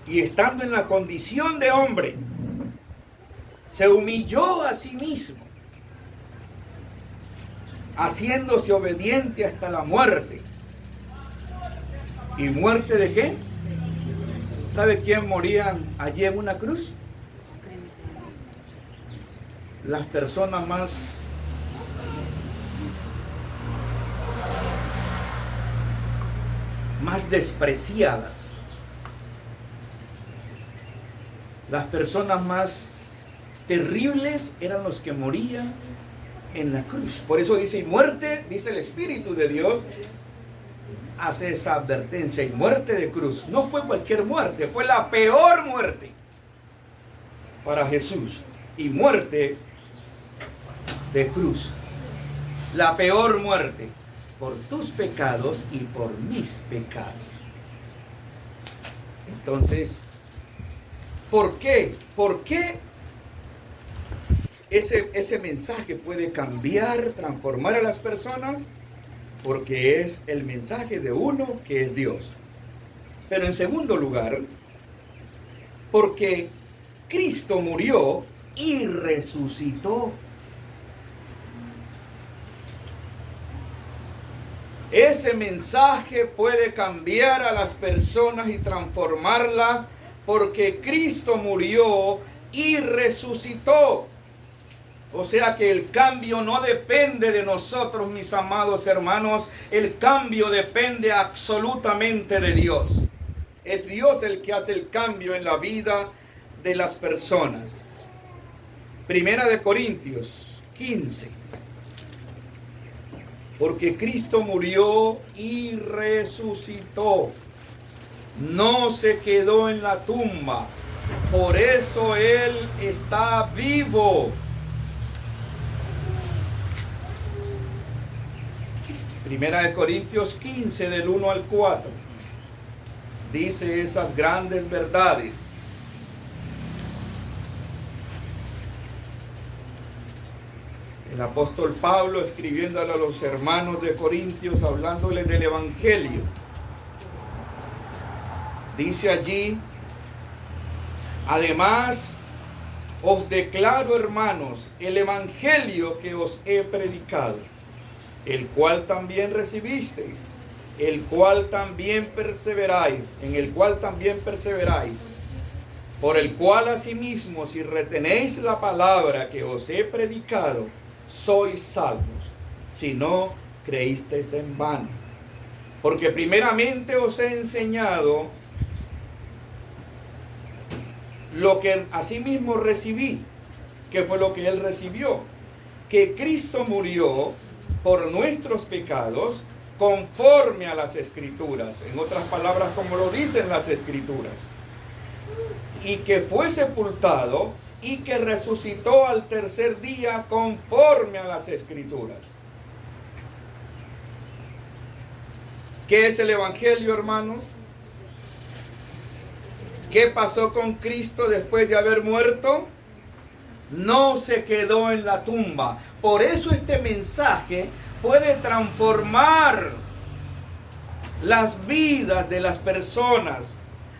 Y estando en la condición de hombre, se humilló a sí mismo, haciéndose obediente hasta la muerte. ¿Y muerte de qué? ¿Sabe quién moría allí en una cruz? Las personas más despreciadas, las personas más terribles eran los que morían en la cruz. Por eso dice, y muerte, dice el Espíritu de Dios, hace esa advertencia. Y muerte de cruz no fue cualquier muerte, fue la peor muerte para Jesús. Y muerte de cruz, la peor muerte, por tus pecados y por mis pecados. Entonces, ¿por qué? ¿Por qué ese mensaje puede cambiar, transformar a las personas? Porque es el mensaje de uno que es Dios. Pero en segundo lugar, porque Cristo murió y resucitó. Ese mensaje puede cambiar a las personas y transformarlas porque Cristo murió y resucitó. O sea que el cambio no depende de nosotros, mis amados hermanos. El cambio depende absolutamente de Dios. Es Dios el que hace el cambio en la vida de las personas. Primera de Corintios 15. Porque Cristo murió y resucitó. No se quedó en la tumba. Por eso Él está vivo. Primera de Corintios 15, del 1 al 4. Dice esas grandes verdades. El apóstol Pablo escribiéndole a los hermanos de Corintios, hablándoles del Evangelio. Dice allí: además, os declaro, hermanos, el Evangelio que os he predicado, el cual también recibisteis, el cual también perseveráis, en el cual también perseveráis, por el cual asimismo, si retenéis la palabra que os he predicado, sois salvos, si no creísteis en vano. Porque primeramente os he enseñado lo que asimismo recibí, que fue lo que él recibió, que Cristo murió por nuestros pecados conforme a las Escrituras, en otras palabras, como lo dicen las Escrituras, y que fue sepultado y que resucitó al tercer día conforme a las Escrituras. ¿Qué es el Evangelio, hermanos? ¿Qué pasó con Cristo después de haber muerto? No se quedó en la tumba. Por eso este mensaje puede transformar las vidas de las personas,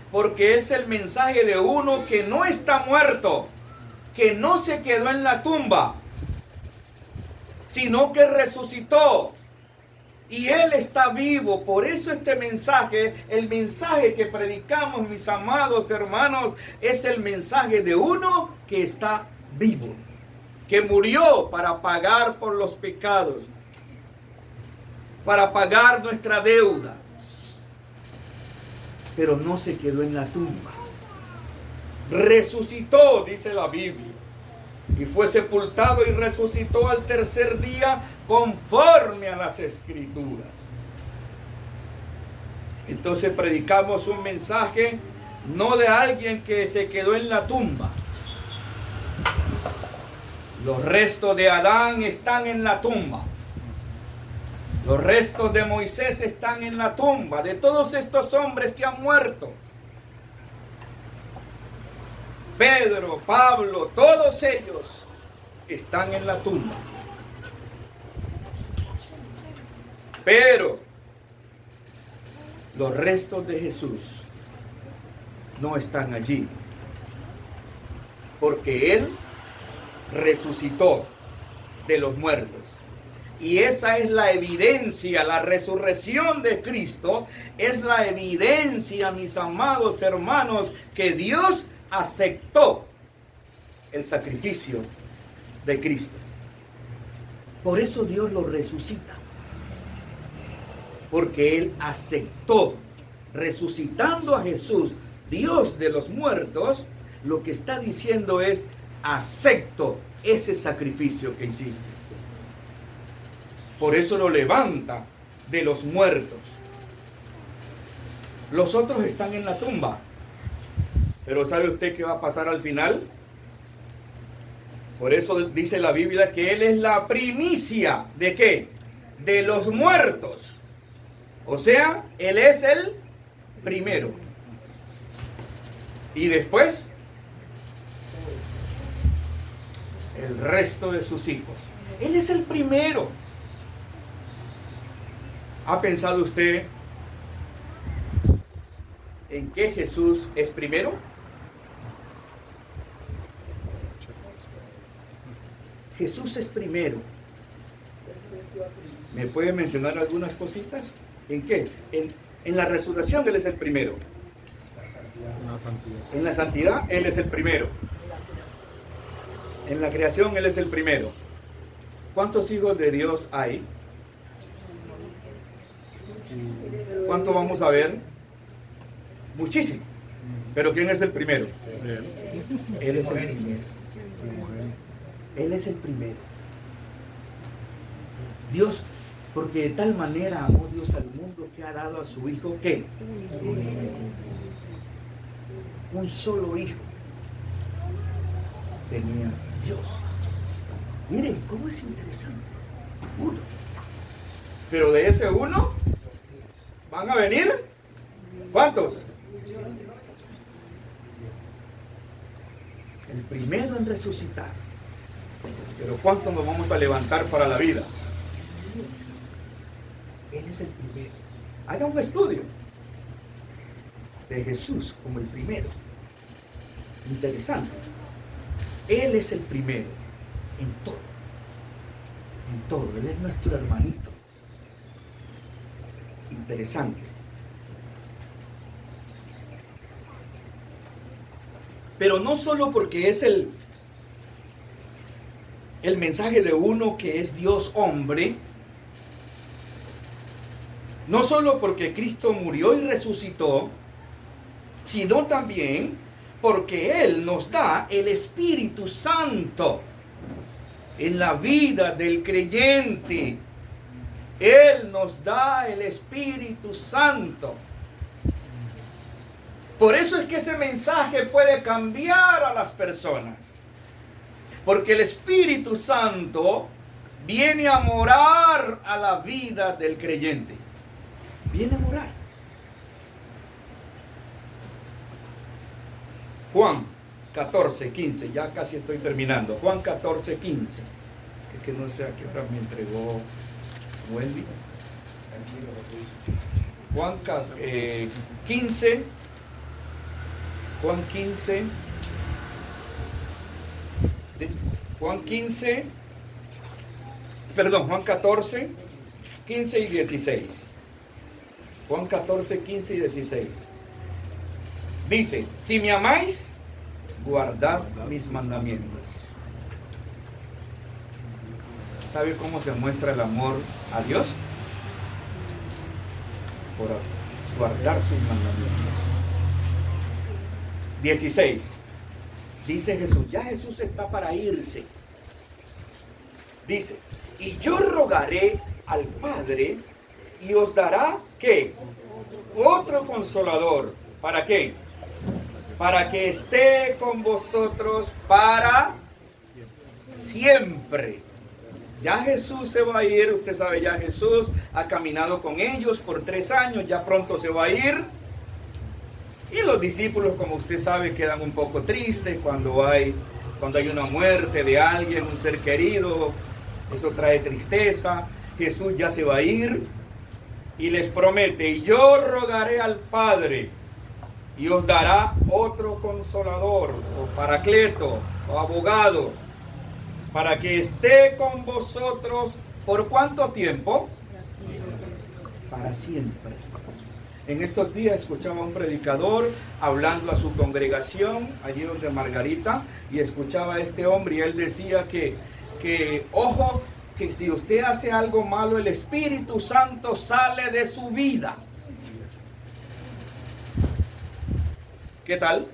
porque es el mensaje de uno que no está muerto, que no se quedó en la tumba, sino que resucitó. Y Él está vivo. Por eso este mensaje, el mensaje que predicamos, mis amados hermanos, es el mensaje de uno que está vivo, que murió para pagar por los pecados, para pagar nuestra deuda. Pero no se quedó en la tumba. Resucitó, dice la Biblia. Y fue sepultado y resucitó al tercer día conforme a las Escrituras. Entonces predicamos un mensaje no de alguien que se quedó en la tumba. Los restos de Adán están en la tumba. Los restos de Moisés están en la tumba, de todos estos hombres que han muerto. Pedro, Pablo, todos ellos están en la tumba. Pero los restos de Jesús no están allí, porque Él resucitó de los muertos. Y esa es la evidencia, la resurrección de Cristo es la evidencia, mis amados hermanos, que Dios aceptó el sacrificio de Cristo. Por eso Dios lo resucita, porque Él aceptó, resucitando a Jesús, Dios de los muertos. Lo que está diciendo es: acepto ese sacrificio que hiciste. Por eso lo levanta de los muertos. Los otros están en la tumba. Pero ¿sabe usted qué va a pasar al final? Por eso dice la Biblia que Él es la primicia. ¿De qué? De los muertos. O sea, Él es el primero. Y después, el resto de sus hijos. Él es el primero. ¿Ha pensado usted en qué Jesús es primero? Jesús es primero. ¿Me puede mencionar algunas cositas? ¿En qué? En la resurrección Él es el primero. En la santidad Él es el primero. En la creación Él es el primero. ¿Cuántos hijos de Dios hay? ¿Cuántos vamos a ver? Muchísimo. ¿Pero quién es el primero? Él es el primero. Él es el primero. Dios, porque de tal manera amó Dios al mundo que ha dado a su Hijo, ¿qué? Un solo Hijo tenía Dios. Miren cómo es interesante. Uno. Pero de ese uno van a venir ¿cuántos? El primero en resucitar. Pero ¿cuántos nos vamos a levantar para la vida? Él es el primero. Haga un estudio de Jesús como el primero. Interesante. Él es el primero en todo. En todo. Él es nuestro hermanito. Interesante. Pero no solo porque es el mensaje de uno que es Dios hombre, no solo porque Cristo murió y resucitó, sino también porque Él nos da el Espíritu Santo en la vida del creyente. Él nos da el Espíritu Santo. Por eso es que ese mensaje puede cambiar a las personas. Porque el Espíritu Santo viene a morar a la vida del creyente. Viene a morar. Juan 14:15, ya casi estoy terminando. Juan 14:15. Que no sé a qué hora me entregó Wendy. Juan 15. Juan 15. Juan 15. Perdón, Juan 14, 15 y 16. Juan 14, 15 y 16. Dice, si me amáis, guardad mis mandamientos. ¿Sabe cómo se muestra el amor a Dios? Por guardar sus mandamientos. 16. Dice Jesús, ya Jesús está para irse. Dice, y yo rogaré al Padre y os dará, ¿qué? Otro consolador. ¿Para qué? Para que esté con vosotros para siempre. Ya Jesús se va a ir, usted sabe, ya Jesús ha caminado con ellos por 3 años, ya pronto se va a ir. Y los discípulos, como usted sabe, quedan un poco tristes cuando hay una muerte de alguien, un ser querido. Eso trae tristeza. Jesús ya se va a ir y les promete, y yo rogaré al Padre y os dará otro consolador, o paracleto, o abogado, para que esté con vosotros, ¿por cuánto tiempo? Para siempre. En estos días escuchaba a un predicador hablando a su congregación, allí donde Margarita, y escuchaba a este hombre y él decía que ojo, que si usted hace algo malo, el Espíritu Santo sale de su vida. ¿Qué tal?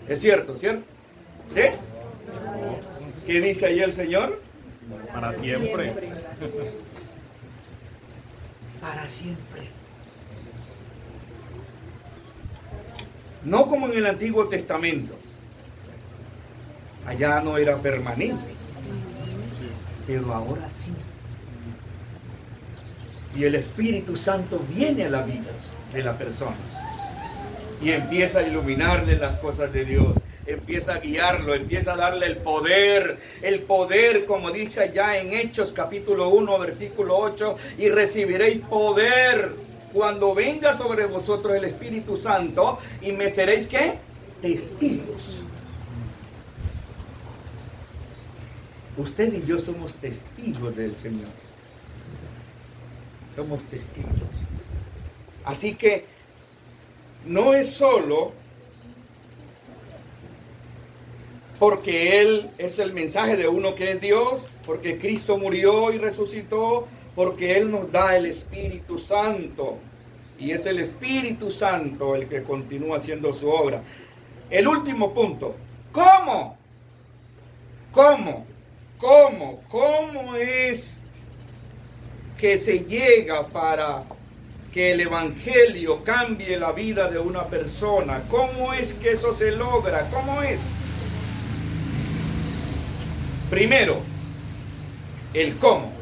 ¿Es cierto, cierto? ¿Sí? ¿Qué dice ahí el Señor? Para siempre. Para siempre. No como en el Antiguo Testamento. Allá no era permanente. Pero ahora sí. Y el Espíritu Santo viene a la vida de la persona. Y empieza a iluminarle las cosas de Dios. Empieza a guiarlo, empieza a darle el poder, como dice allá en Hechos capítulo 1, versículo 8, y recibiréis poder cuando venga sobre vosotros el Espíritu Santo, y me seréis, ¿qué? Testigos. Usted y yo somos testigos del Señor. Somos testigos. Así que no es solo porque Él es el mensaje de uno que es Dios, porque Cristo murió y resucitó, porque Él nos da el Espíritu Santo. Y es el Espíritu Santo el que continúa haciendo su obra. El último punto. ¿Cómo? ¿Cómo es que se llega para que el Evangelio cambie la vida de una persona? ¿Cómo es que eso se logra? ¿Cómo es? Primero, el cómo.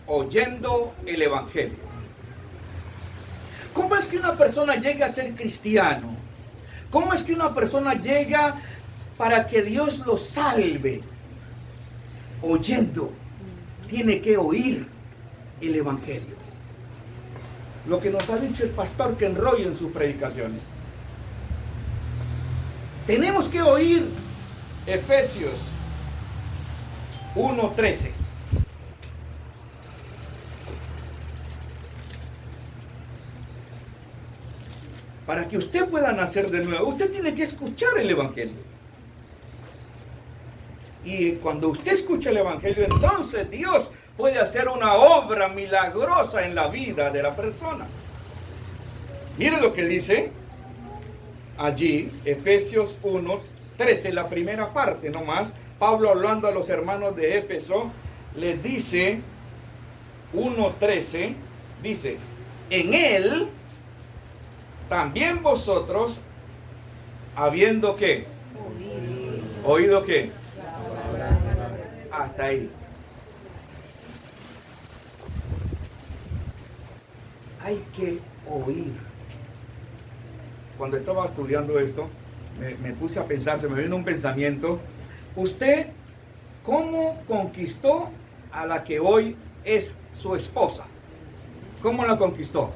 Oyendo el Evangelio. ¿Cómo es que una persona llega a ser cristiano? ¿Cómo es que una persona llega para que Dios lo salve? Oyendo. Tiene que oír el Evangelio. Lo que nos ha dicho el pastor Ken Roy en sus predicaciones. Tenemos que oír Efesios 1:13. Para que usted pueda nacer de nuevo, usted tiene que escuchar el Evangelio. Y cuando usted escucha el Evangelio, entonces Dios puede hacer una obra milagrosa en la vida de la persona. Mire lo que dice allí, Efesios 1:13, la primera parte nomás. Pablo, hablando a los hermanos de Éfeso, les dice, 1:13, dice, en Él también vosotros, habiendo ¿qué? ¿Oído qué? Hasta ahí. Hay que oír. Cuando estaba estudiando esto, me puse a pensar, se me vino un pensamiento. ¿Usted cómo conquistó a la que hoy es su esposa? ¿Cómo la conquistó?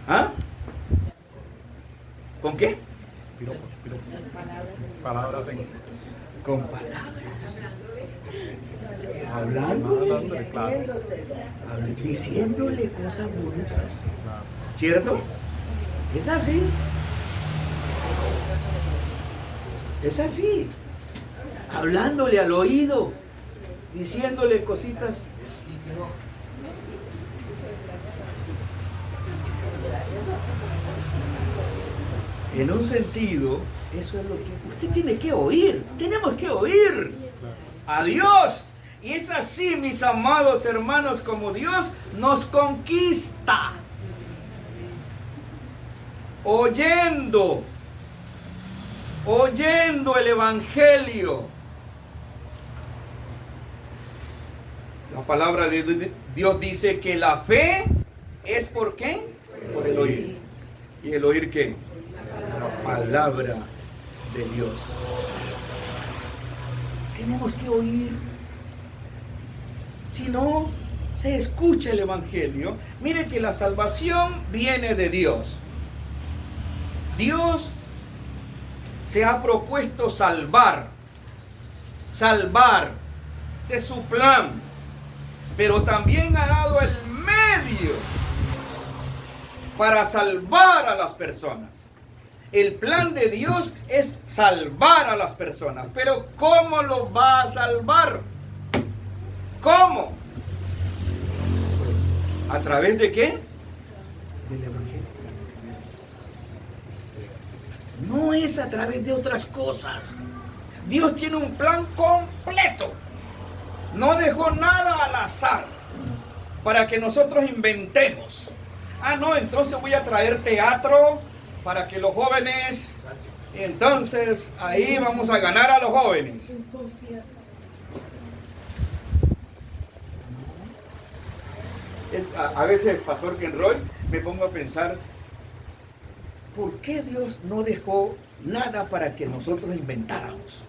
¿Ah? ¿Con qué? Piropos. Palabras en... Con palabras. Hablando, diciéndole cosas bonitas. ¿Cierto? Es así. Es así. Hablándole al oído, diciéndole cositas. En un sentido, eso es lo que usted tiene que oír. Tenemos que oír a Dios. Y es así, mis amados hermanos, como Dios nos conquista. Oyendo el Evangelio. La palabra de Dios dice que la fe es ¿por qué? Por el oír. ¿Y el oír qué? La palabra de Dios. Tenemos que oír. Si no se escucha el Evangelio, mire que la salvación viene de Dios. Dios se ha propuesto salvar. Salvar. Ese es su plan. Pero también ha dado el medio para salvar a las personas. El plan de Dios es salvar a las personas. Pero ¿cómo lo va a salvar? ¿Cómo? Pues, ¿a través de qué? Del Evangelio. No es a través de otras cosas. Dios tiene un plan completo. No dejó nada al azar. para que nosotros inventemos. Ah, no, entonces voy a traer teatro para que los jóvenes, entonces ahí vamos a ganar a los jóvenes. A veces, Pastor Kenroy, me pongo a pensar, ¿por qué Dios no dejó nada para que nosotros inventáramos?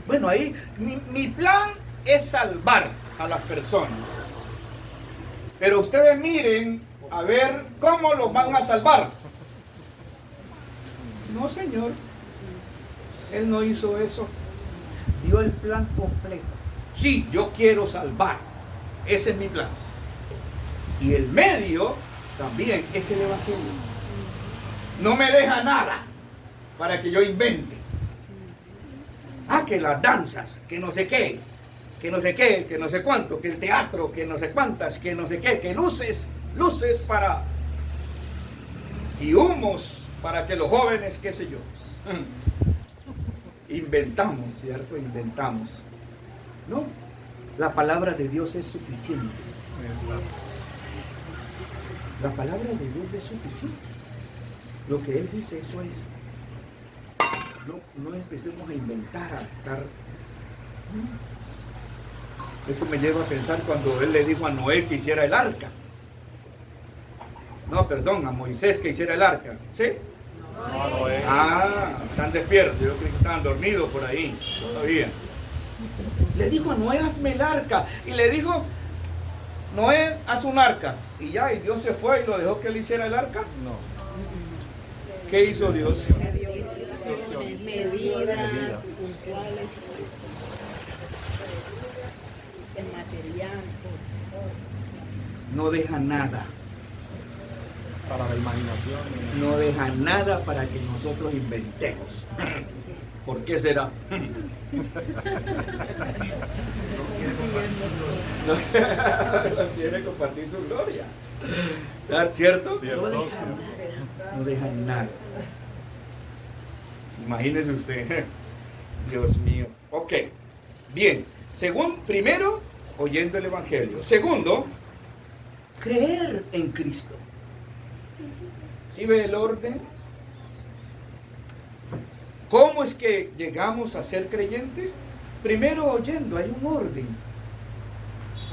Bueno, ahí mi plan es salvar a las personas. Pero ustedes miren a ver cómo los van a salvar. No, Señor. Él no hizo eso. Dio el plan completo. Sí, yo quiero salvar. Ese es mi plan. Y el medio también es el Evangelio. No me deja nada para que yo invente. Ah, que las danzas, que no sé qué, que no sé qué, que no sé cuánto, que el teatro, que no sé cuántas, que no sé qué, que luces para... y humos para que los jóvenes, qué sé yo. Inventamos, ¿cierto? Inventamos. No, la palabra de Dios es suficiente. La palabra de Dios es suficiente. Lo que Él dice, eso es. No empecemos a inventar, a estar... Eso me lleva a pensar cuando Él le dijo a Noé que hiciera el arca. No, perdón, a Moisés que hiciera el arca. ¿Sí? Ah, están despiertos. Yo creo que estaban dormidos por ahí todavía. Le dijo a Noé, hazme el arca. Y le dijo, Noé, haz un arca. Y ya, y Dios se fue y lo dejó que él hiciera el arca. No. ¿Qué hizo Dios? Medidas puntuales, el material, No deja nada. Para la imaginación. No deja nada para que nosotros inventemos. ¿Por qué será? No quiere compartir su gloria. ¿Cierto? Cierto. No deja nada. Imagínese usted. Dios mío. Ok. Bien. Primero, oyendo el Evangelio. Segundo, creer en Cristo. ¿Sí ve el orden? ¿Cómo es que llegamos a ser creyentes? Primero oyendo, hay un orden.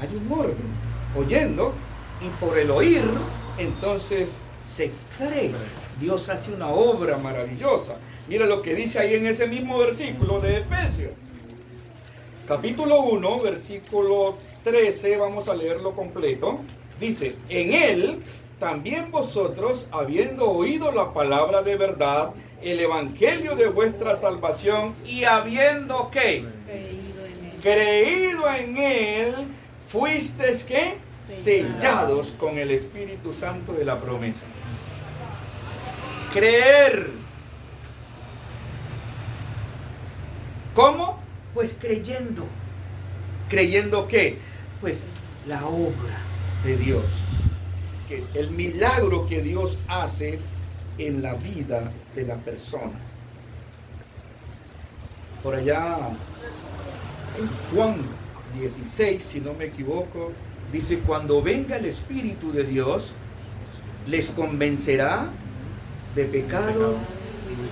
Hay un orden. Oyendo, y por el oír, entonces se cree. Dios hace una obra maravillosa. Mira lo que dice ahí en ese mismo versículo de Efesios. Capítulo 1, versículo 13, vamos a leerlo completo. Dice, en él también vosotros, habiendo oído la palabra de verdad, el evangelio de vuestra salvación, y habiendo ¿qué? Creído en él, fuisteis ¿qué? Sellados con el Espíritu Santo de la promesa. Creer. ¿Cómo? Pues creyendo. ¿Creyendo qué? Pues la obra de Dios. Que el milagro que Dios hace en la vida de la persona. Por allá en Juan 16, si no me equivoco, dice, cuando venga el Espíritu de Dios, les convencerá de pecado,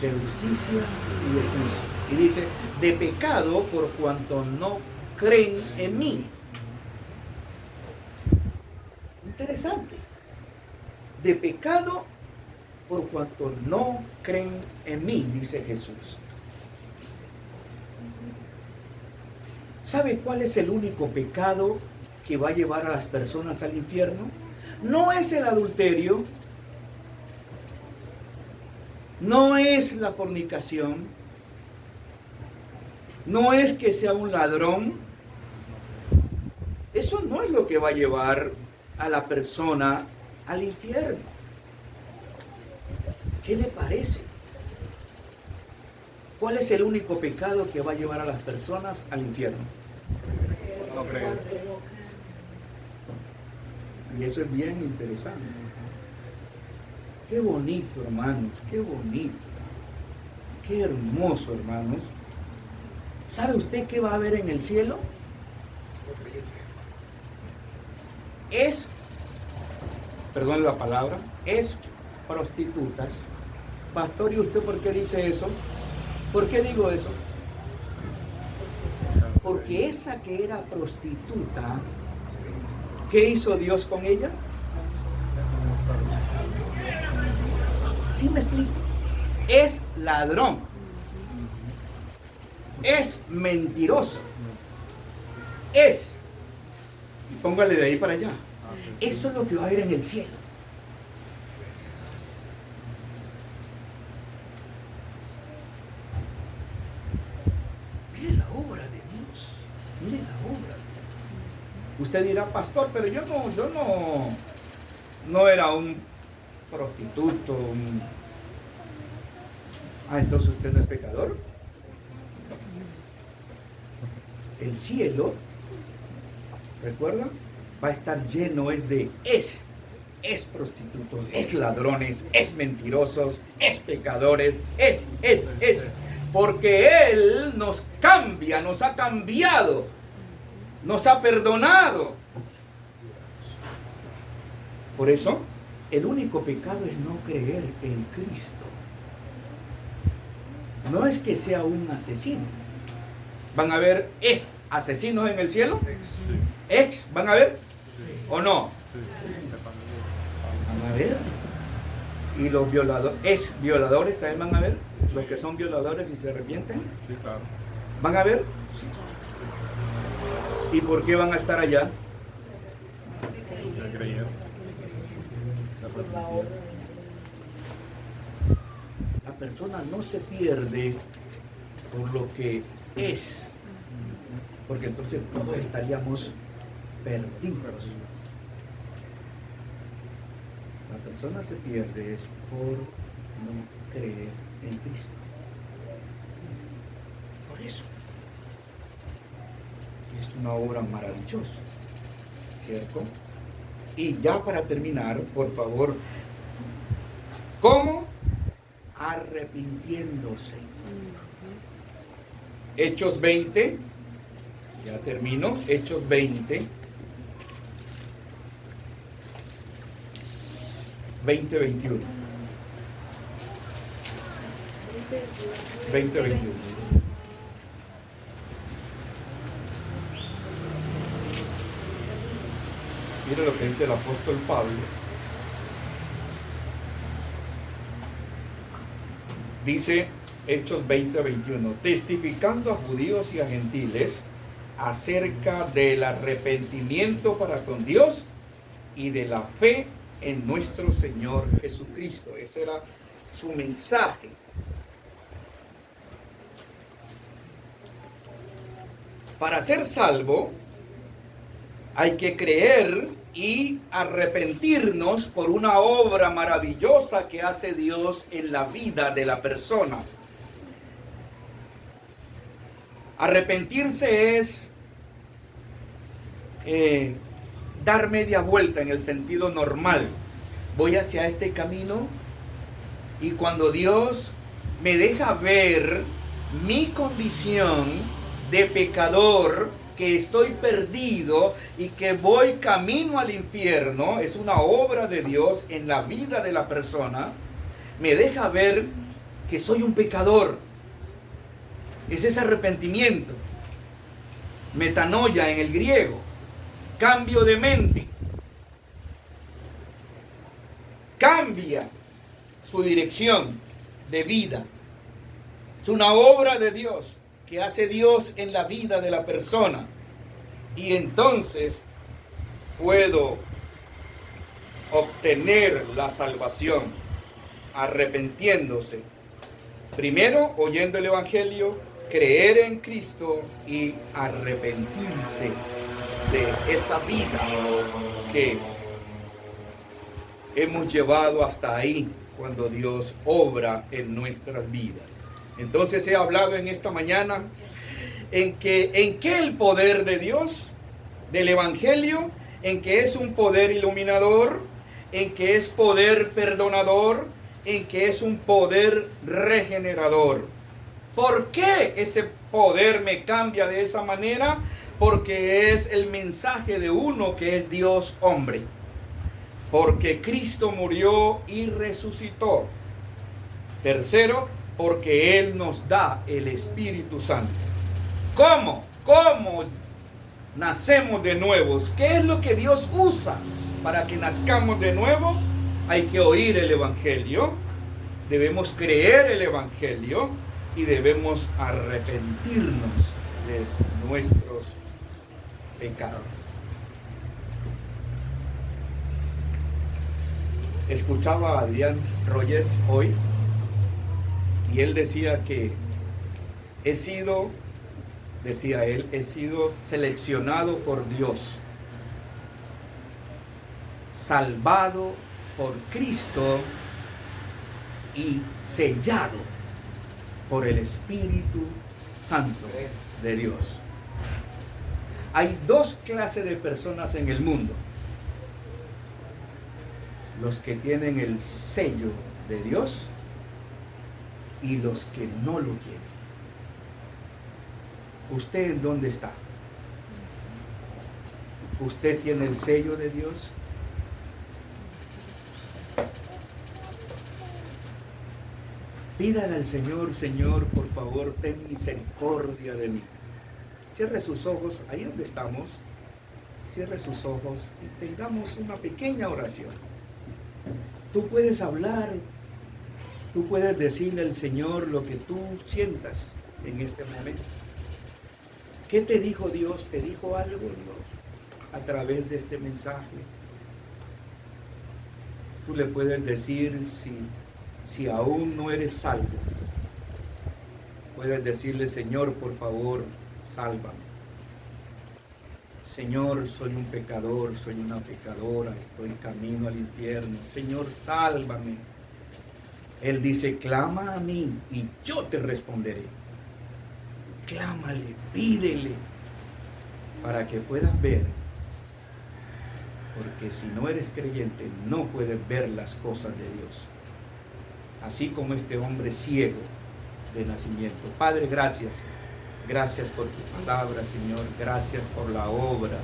de justicia y de juicio. Y dice, de pecado por cuanto no creen en mí. Interesante. De pecado por cuanto no creen en mí, dice Jesús. ¿Sabe cuál es el único pecado que va a llevar a las personas al infierno? No es el adulterio, no es la fornicación, no es que sea un ladrón. Eso no es lo que va a llevar a la persona al infierno. ¿Qué le parece? ¿Cuál es el único pecado que va a llevar a las personas al infierno? No creo. Y eso es bien interesante. Qué bonito, hermanos, qué bonito. Qué hermoso, hermanos. ¿Sabe usted qué va a haber en el cielo? es, perdón la palabra, es prostitutas. Pastor, ¿y usted por qué dice eso? ¿Por qué digo eso? Porque esa que era prostituta, ¿qué hizo Dios con ella? ¿Sí me explico? Es ladrón. Es mentiroso. Es. Y póngale de ahí para allá. Eso es lo que va a haber en el cielo. Mire la obra de Dios. Mire la obra. Usted dirá, pastor, pero yo no era un prostituto. Entonces usted no es pecador. El cielo, ¿recuerda? Va a estar lleno es prostitutos, es ladrones, es mentirosos, es pecadores, es. Porque Él nos cambia, nos ha cambiado, nos ha perdonado. Por eso, el único pecado es no creer en Cristo. No es que sea un asesino. ¿Van a haber asesinos en el cielo? ¿Ex? ¿Van a ver? ¿O no? Van a ver. ¿Y los violadores también van a ver? ¿Los que son violadores y se arrepienten? Sí, claro. ¿Van a ver? ¿Y por qué van a estar allá? Ya creyeron. La persona no se pierde por lo que es, porque entonces todos estaríamos perdidos. La persona se pierde es por no creer en Cristo. Por eso es una obra maravillosa, ¿cierto? Y ya para terminar, por favor, ¿cómo? Arrepintiéndose. Hechos 20, ya termino, Hechos 20, 21. 21. Mira lo que dice el apóstol Pablo. Dice Hechos 20:21, testificando a judíos y a gentiles acerca del arrepentimiento para con Dios y de la fe en nuestro Señor Jesucristo. Ese era su mensaje. Para ser salvo hay que creer y arrepentirnos por una obra maravillosa que hace Dios en la vida de la persona. Arrepentirse es dar media vuelta en el sentido normal. Voy hacia este camino y cuando Dios me deja ver mi condición de pecador, que estoy perdido y que voy camino al infierno, es una obra de Dios en la vida de la persona, me deja ver que soy un pecador. Es ese arrepentimiento. Metanoia en el griego. Cambio de mente. Cambia su dirección de vida. Es una obra de Dios que hace Dios en la vida de la persona. Y entonces puedo obtener la salvación arrepintiéndose. Primero, oyendo el Evangelio, creer en Cristo y arrepentirse de esa vida que hemos llevado hasta ahí cuando Dios obra en nuestras vidas. Entonces he hablado en esta mañana en que el poder de Dios, del Evangelio, en que es un poder iluminador, en que es poder perdonador, en que es un poder regenerador. ¿Por qué ese poder me cambia de esa manera? porque es el mensaje de uno que es Dios hombre. Porque Cristo murió y resucitó. Tercero, porque Él nos da el Espíritu Santo. ¿Cómo? ¿Cómo nacemos de nuevo? ¿Qué es lo que Dios usa para que nazcamos de nuevo? Hay que oír el Evangelio, debemos creer el Evangelio y debemos arrepentirnos de nuestros pecados. Escuchaba a Adrián Rogers hoy y él decía que decía él, he sido seleccionado por Dios, salvado por Cristo y sellado por el Espíritu Santo de Dios. Hay dos clases de personas en el mundo: los que tienen el sello de Dios y los que no lo tienen. ¿Usted en dónde está? ¿Usted tiene el sello de Dios? Pídale al Señor: Señor, por favor, ten misericordia de mí. Cierre sus ojos, ahí donde estamos, cierre sus ojos y tengamos una pequeña oración. Tú puedes hablar, tú puedes decirle al Señor lo que tú sientas en este momento. ¿Qué te dijo Dios? ¿Te dijo algo Dios a través de este mensaje? Tú le puedes decir si aún no eres salvo. Puedes decirle: Señor, por favor, sálvame. Señor, soy un pecador, soy una pecadora, estoy camino al infierno. Señor, sálvame. Él dice: clama a mí y yo te responderé. Clámale, pídele, para que puedas ver. Porque si no eres creyente, no puedes ver las cosas de Dios. Así como este hombre ciego de nacimiento. Padre, gracias. Gracias por tu palabra, Señor. Gracias por la obra.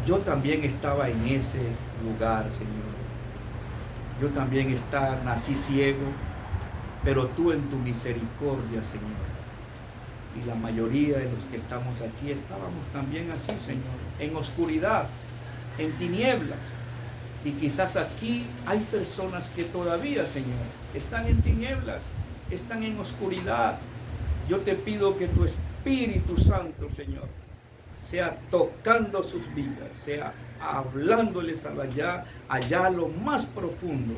Yo también estaba en ese lugar, Señor. Yo también nací ciego, pero tú en tu misericordia, Señor. Y la mayoría de los que estamos aquí estábamos también así, Señor, en oscuridad, en tinieblas. Y quizás aquí hay personas que todavía, Señor, están en tinieblas, están en oscuridad. Yo te pido que tu Espíritu Santo, Señor, sea tocando sus vidas, sea hablándoles allá a lo más profundo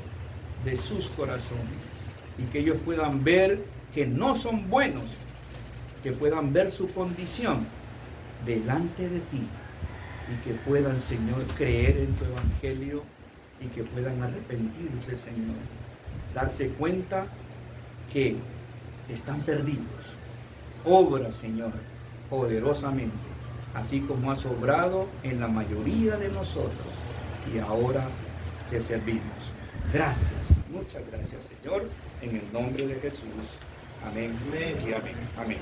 de sus corazones, y que ellos puedan ver que no son buenos, que puedan ver su condición delante de ti, y que puedan, Señor, creer en tu Evangelio, y que puedan arrepentirse, Señor, darse cuenta que están perdidos. Obra, Señor, poderosamente, así como has obrado en la mayoría de nosotros, y ahora te servimos. Gracias, muchas gracias, Señor, en el nombre de Jesús. Amén y amén. Amén.